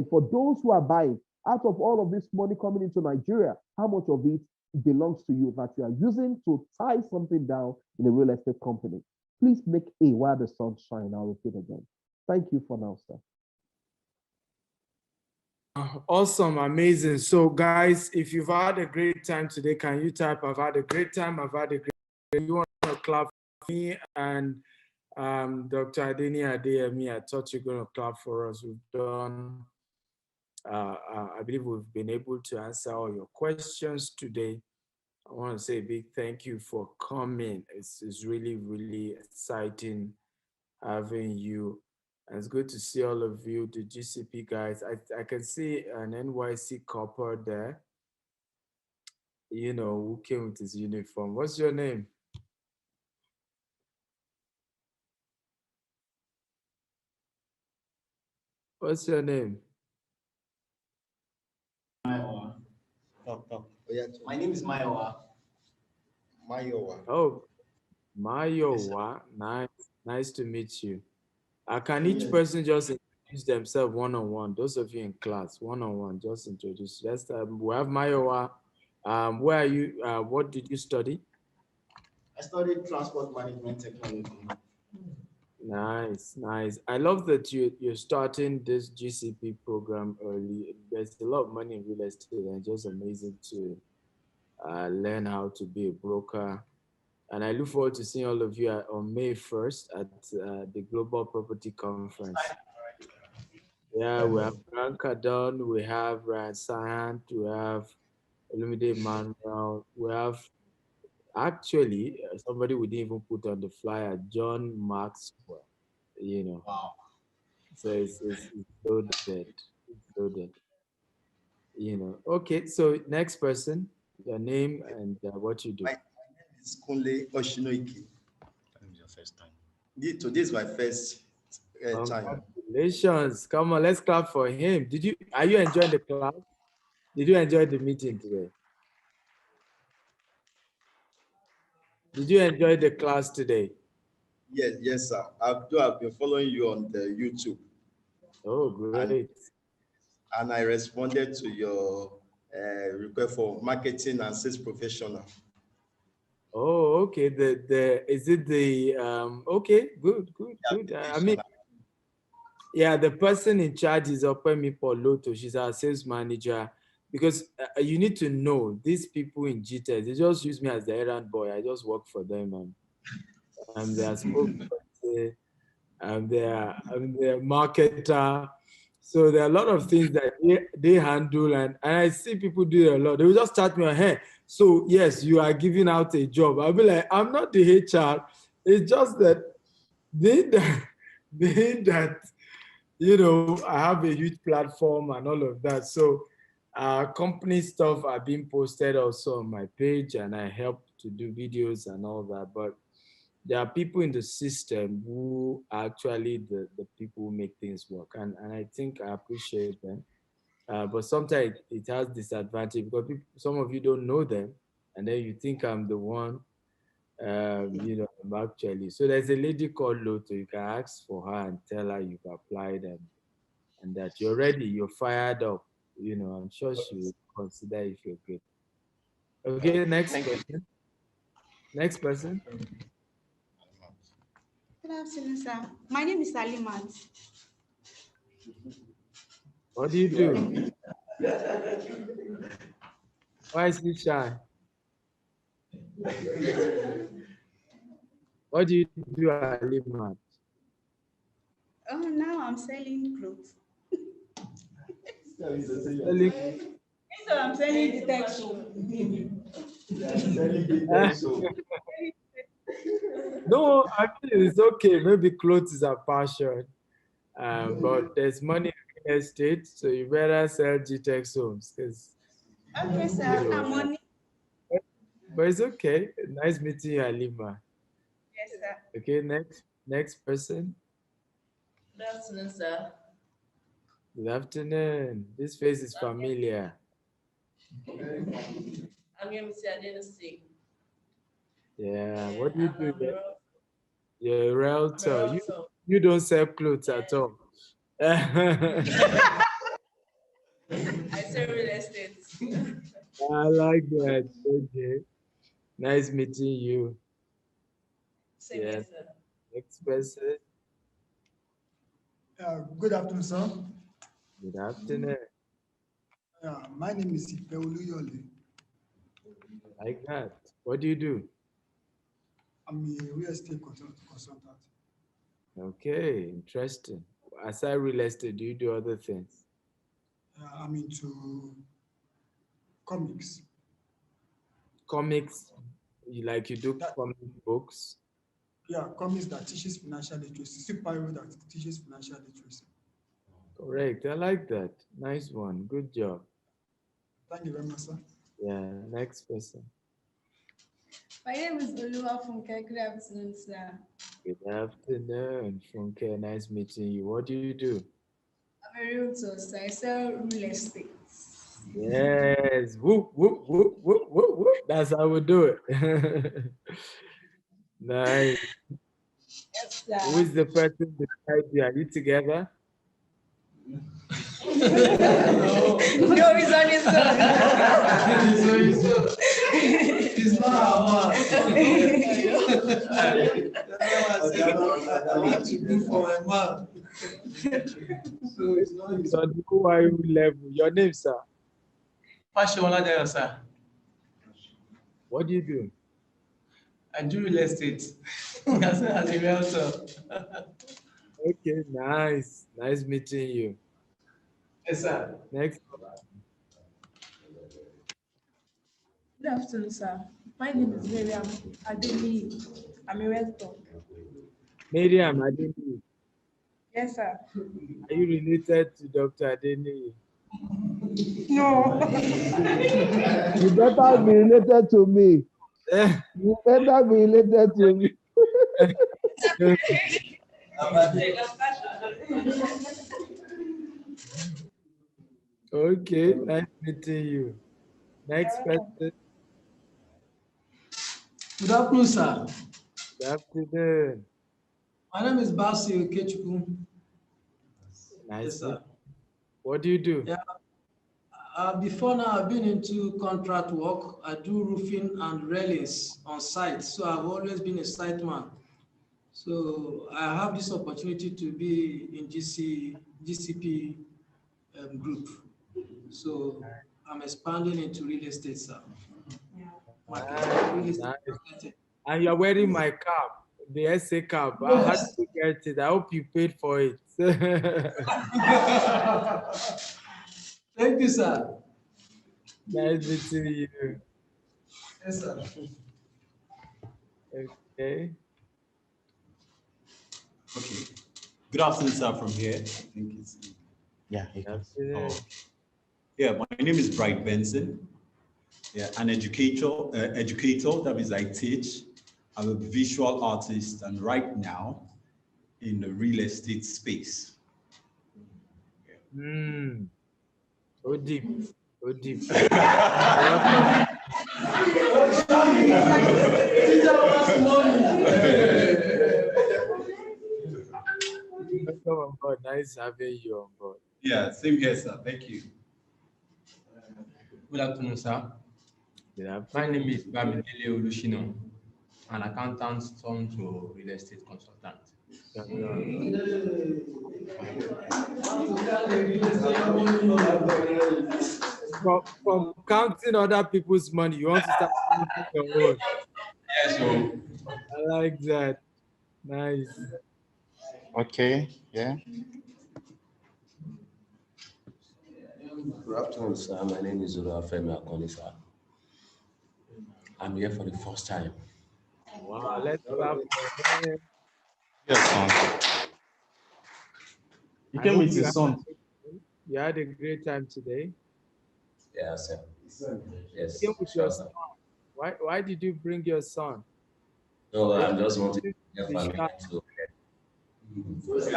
For those who are buying, out of all of this money coming into Nigeria, how much of it belongs to you that you are using to tie something down in a real estate company? Please make A while the sun shines. I'll repeat again. Thank you for now, sir. Awesome, amazing. So guys, if you've had a great time today, can you type, I've had a great time, I've had a great time. You want to clap for me and Dr. Adenia Adeyemi, I thought you're going to clap for us. We've done, I believe we've been able to answer all your questions today. I want to say a big thank you for coming. It's really, really exciting having you. And it's good to see all of you, the GCP guys. I can see an NYC copper there. you know, who came with his uniform. What's your name? What's your name? Mayowa. Talk. Oh, yeah, My name is Mayowa. Mayowa. Oh, Yes, sir. Mayowa. Nice to meet you. Can each Yes. person just introduce themselves one-on-one? Those of you in class, one-on-one, just introduce. Let's we have Mayowa. Where are you? What did you study? I studied transport management technology. Nice. I love that you're starting this GCP program early. There's a lot of money in real estate, and just amazing to learn how to be a broker. And I look forward to seeing all of you on May 1st at the Global Property Conference. Yeah, we have Branka Don, we have Ryan Sant, we have Olumide Manuel, we have actually somebody we didn't even put on the flyer, John Maxwell, you know. Wow. So it's loaded. It's loaded. You know. Okay, so next person, your name and what you do. My name is Kunle Oshinoiki. Your first time. Today is my first time. Congratulations. Come on, let's clap for him. Are you enjoying the class? Did you enjoy the meeting today? Did you enjoy the class today? Yes, sir. I've been following you on the YouTube, Oh, great. and I responded to your request for marketing and sales professional. Oh, okay. Is it the okay, good. I mean, yeah, the person in charge is Opemi Poloto. She's our sales manager. Because you need to know these people in GText, they just use me as the errand boy. I just work for them, and I'm their spokesperson, I'm their marketer. So there are a lot of things that they handle, and I see people do it a lot. They will just chat me on, hey, so yes, you are giving out a job. I'll be like, I'm not the HR. It's just that being that you know, I have a huge platform and all of that. So company stuff are being posted also on my page, and I help to do videos and all that. But there are people in the system who are actually the people who make things work. And I think I appreciate them. But sometimes it has disadvantage because some of you don't know them, and then you think I'm the one, you know, I'm actually. So there's a lady called Loto. You can ask for her and tell her you've applied and that you're ready, you're fired up. You know, I'm sure she will consider if you're good. Okay, next person. Next person. Good afternoon, sir. My name is Alimat. What do you do? Why is he shy? What do you do, Alimat? Oh, now I'm selling clothes. Selling. So I'm selling detection. No, actually, it's okay. Maybe clothes is a passion, but there's money in real estate, so you better sell GText-Homes. Okay, sir. I'm on it. But it's okay. Nice meeting you, Alima. Yes, sir. Okay, next person. Good afternoon, sir. Good afternoon. This face is familiar. I'm here, Mr. Adenisi. Yeah, what do you do? I'm a You're a realtor. realtor. You don't sell clothes at all. I sell real estate. I like that. Okay. Nice meeting you. Same Yeah. here, sir. Next person. Good afternoon, sir. Good afternoon. My name is Ipeolu Yole. Like that. What do you do? I'm a real estate consultant. Okay, interesting. Aside real estate, do you do other things? I'm into comics. Comics, you do comic books? Yeah, comics that teaches financial literacy. Superhero that teaches financial literacy. Correct. I like that. Nice one. Good job. Thank you very much, sir. Yeah, next person. My name is Olua Funke. Good afternoon, sir. Good afternoon, Funke. Nice meeting you. What do you do? I'm a realtor, so I sell real estate. Yes. Whoop, whoop, whoop, whoop, whoop, whoop. That's how we do it. Nice. Yes, sir. Who is the person beside you? Are you together? No, he's on his own. It's not our man. For my man. So it's not his So who are you level? Your name, sir? Fashola, sir. What do you do? I do real estate. As a realtor. Okay, nice. Nice meeting you. Yes, sir. Next. Good afternoon, sir. My name is Miriam Adeli. I'm a realtor. Miriam Adeni. Yes, sir. Are you related to Dr. Adeni? No. You better be related to me. You better be related to me. Okay, nice meeting you. Next person. Good afternoon, sir. Good afternoon. My name is Basil Okechukwu. Nice. Yes, sir. What do you do? Yeah. Before now, I've been into contract work. I do roofing and railings on site. So I've always been a site man. So I have this opportunity to be in GCP group. So I'm expanding into real estate, sir. Nice. And you're wearing my cap, the SA cap. I had to get it. I hope you paid for it. Thank you, sir. Nice meeting you. Yes, sir. Okay. Okay. Good afternoon, sir, from here. I think it's, yeah. Oh. Yeah, my name is Bright Benson. Yeah, an educator, that means I teach. I'm a visual artist, and right now in the real estate space. So deep. So deep. Welcome on board. Nice having you on board. Yeah, same here, sir. Thank you. Good afternoon, sir. Good afternoon. My name is Bamidele Olushino, an accountant turned to real estate consultant. From counting other people's money, you want to start counting your own. Yes, so I like that. Nice. Okay, yeah. Good afternoon, sir. My name is Femi Akoni, sir. I'm here for the first time. Wow, let's clap for him. Yes, son. You came with your son. You had a great time today. Yeah, sir. Yes. You came with your son. Why did you bring your son? No, I'm just wanting to family to. What's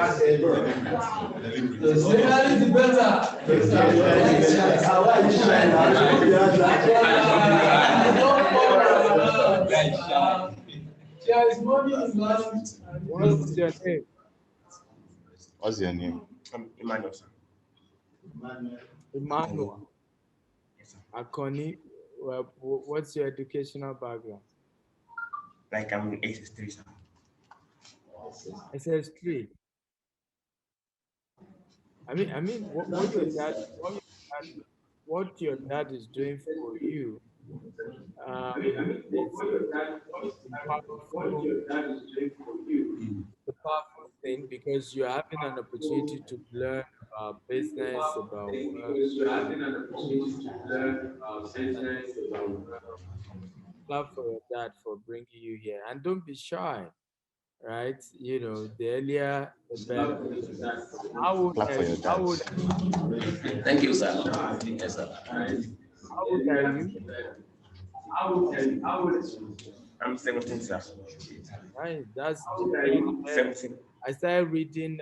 your name? What's your name? Emmanuel, sir. Emmanuel. Akoni, what's your educational background? Like I'm in SS3, sir. SS3. I mean, what your dad is doing for you, the powerful thing, because you're having an opportunity to learn about business, about Clap for your dad for bringing you here, and don't be shy. Right? You know, the earlier the better. Clap for your dad. Thank you, sir. Yes, sir. old are you? I'm 17, sir. Right, that's very rare. 17. I started reading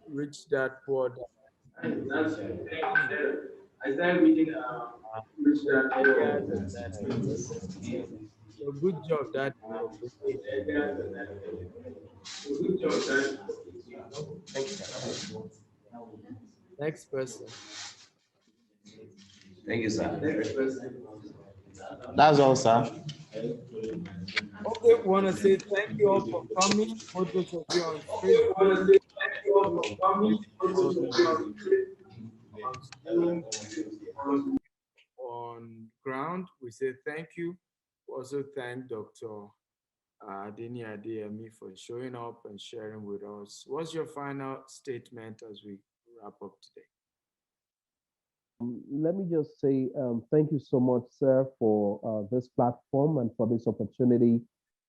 Rich Dad Poor Dad. I started reading Rich Dad Poor Dad. So good job, that. Good job, Dad. Thank you, sir. Next person. Thank you, sir. Next person. That's all, sir. Okay, want to say thank you all for coming. For those of you on Facebook, Thank you all for coming. on Zoom, on ground, we say thank you. We also thank Dr. Gardenia Flower for showing up and sharing with us. What's your final statement as we wrap up today? Let me just say thank you so much, sir, for this platform and for this opportunity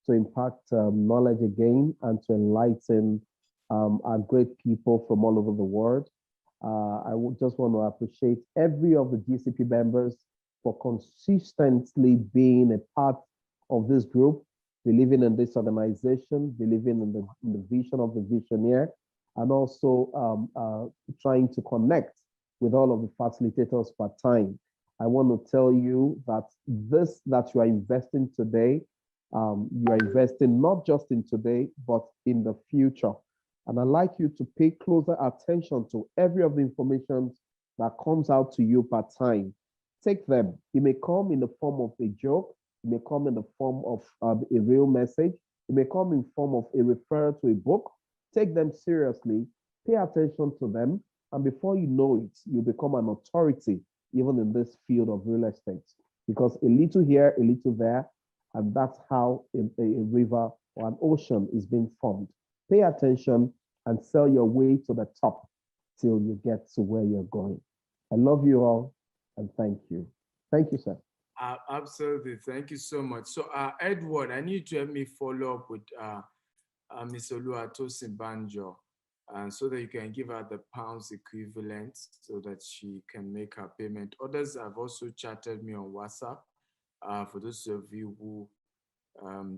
to impact knowledge again and to enlighten our great people from all over the world. I would just want to appreciate every of the GCP members for consistently being a part of this group, believing in this organization, believing in the vision of the visionaire, and also trying to connect with all of the facilitators per time. I want to tell you that this that you are investing today, you are investing not just in today, but in the future. And I'd like you to pay closer attention to every of the information that comes out to you per time. Take them. It may come in the form of a joke. It may come in the form of a real message. It may come in form of a referral to a book. Take them seriously. Pay attention to them. And before you know it, you become an authority even in this field of real estate. Because a little here, a little there, and that's how a river or an ocean is being formed. Pay attention and sell your way to the top till you get to where you're going. I love you all and thank you. Thank you, sir. Absolutely. Thank you so much. So, Edward, I need to help me follow up with Ms. Oluwatosin Banjo, so that you can give her the pounds equivalent so that she can make her payment. Others have also chatted me on WhatsApp. For those of you who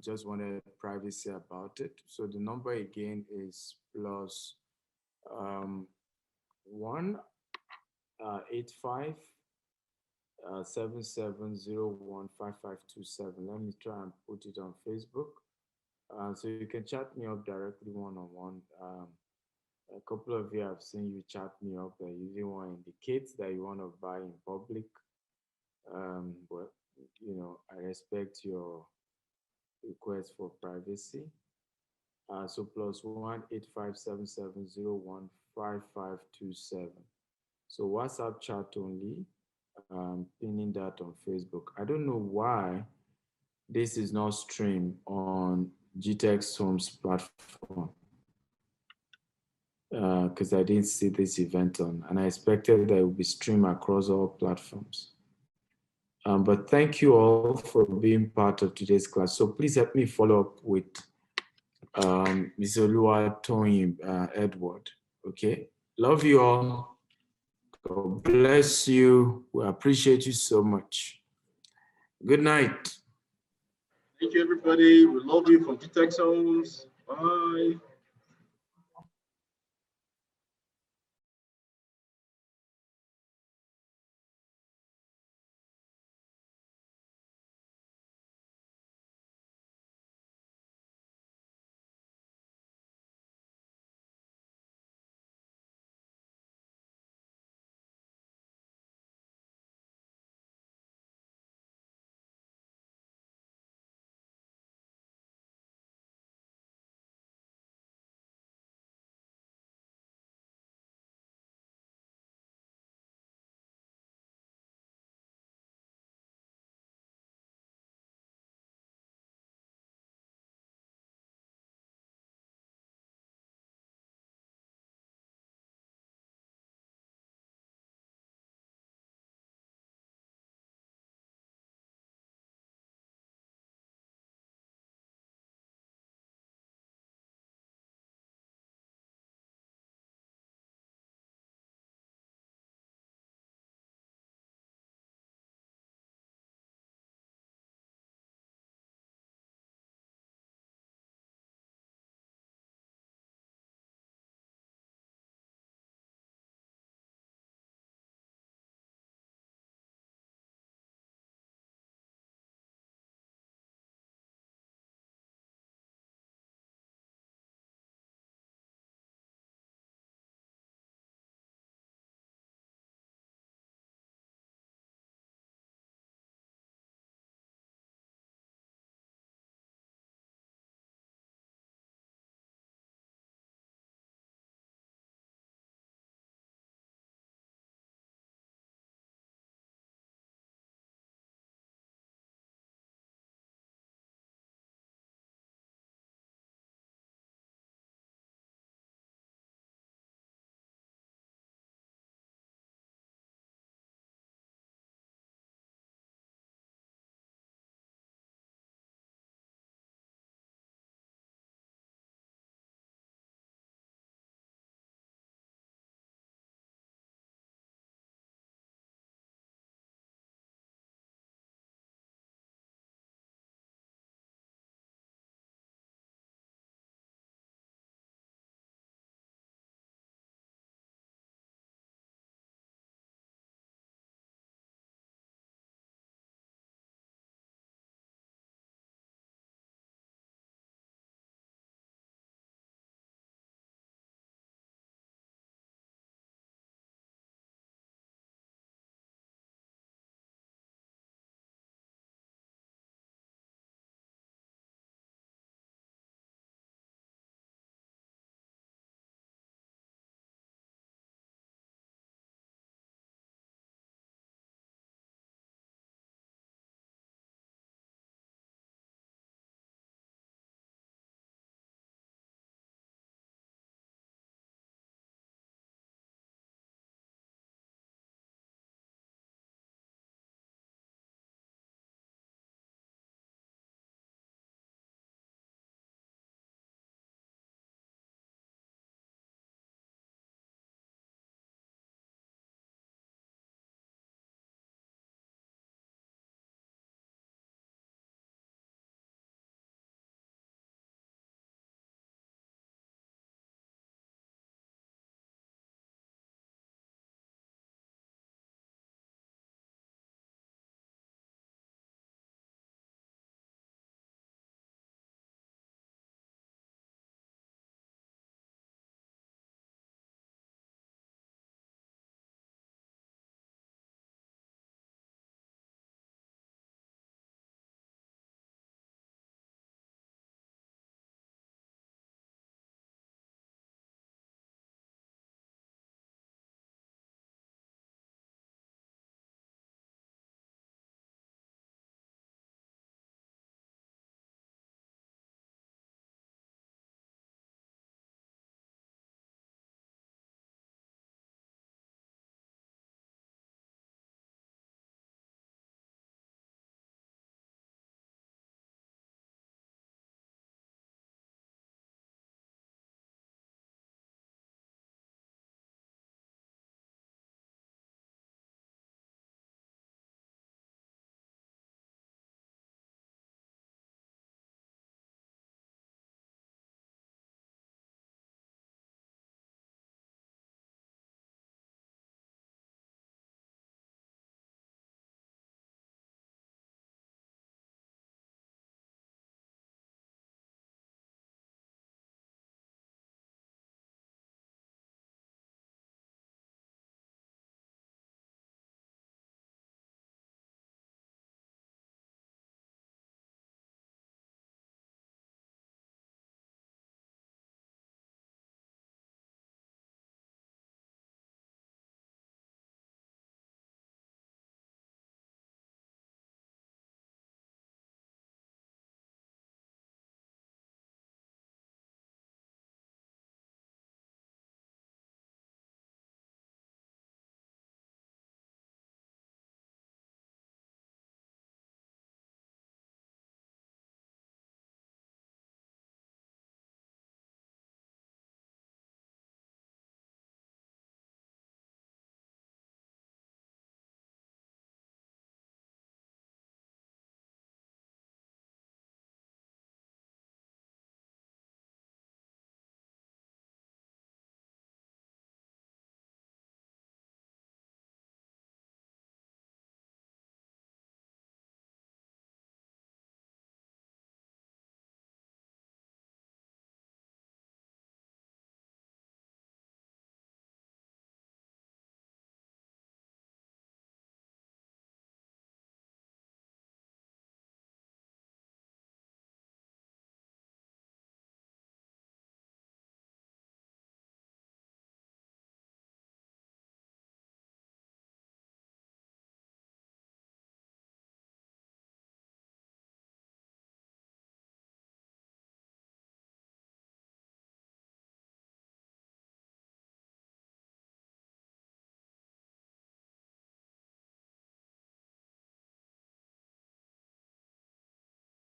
just wanted privacy about it. So the number again is plus 185 77015527. Let me try and put it on Facebook. So you can chat me up directly one-on-one. A couple of you have seen you chat me up that you didn't want to indicate that you want to buy in public. But you know, I respect your request for privacy. So plus 18577015527. So WhatsApp chat only. Pinning that on Facebook. I don't know why this is not streamed on GText-Homes platform, because I didn't see this event on, and I expected that it would be streamed across all platforms. But thank you all for being part of today's class. So please help me follow up with Ms. Oluwatoyin Edward. Okay, love you all. God bless you. We appreciate you so much. Good night. Thank you, everybody. We love you from GText-Homes. Bye.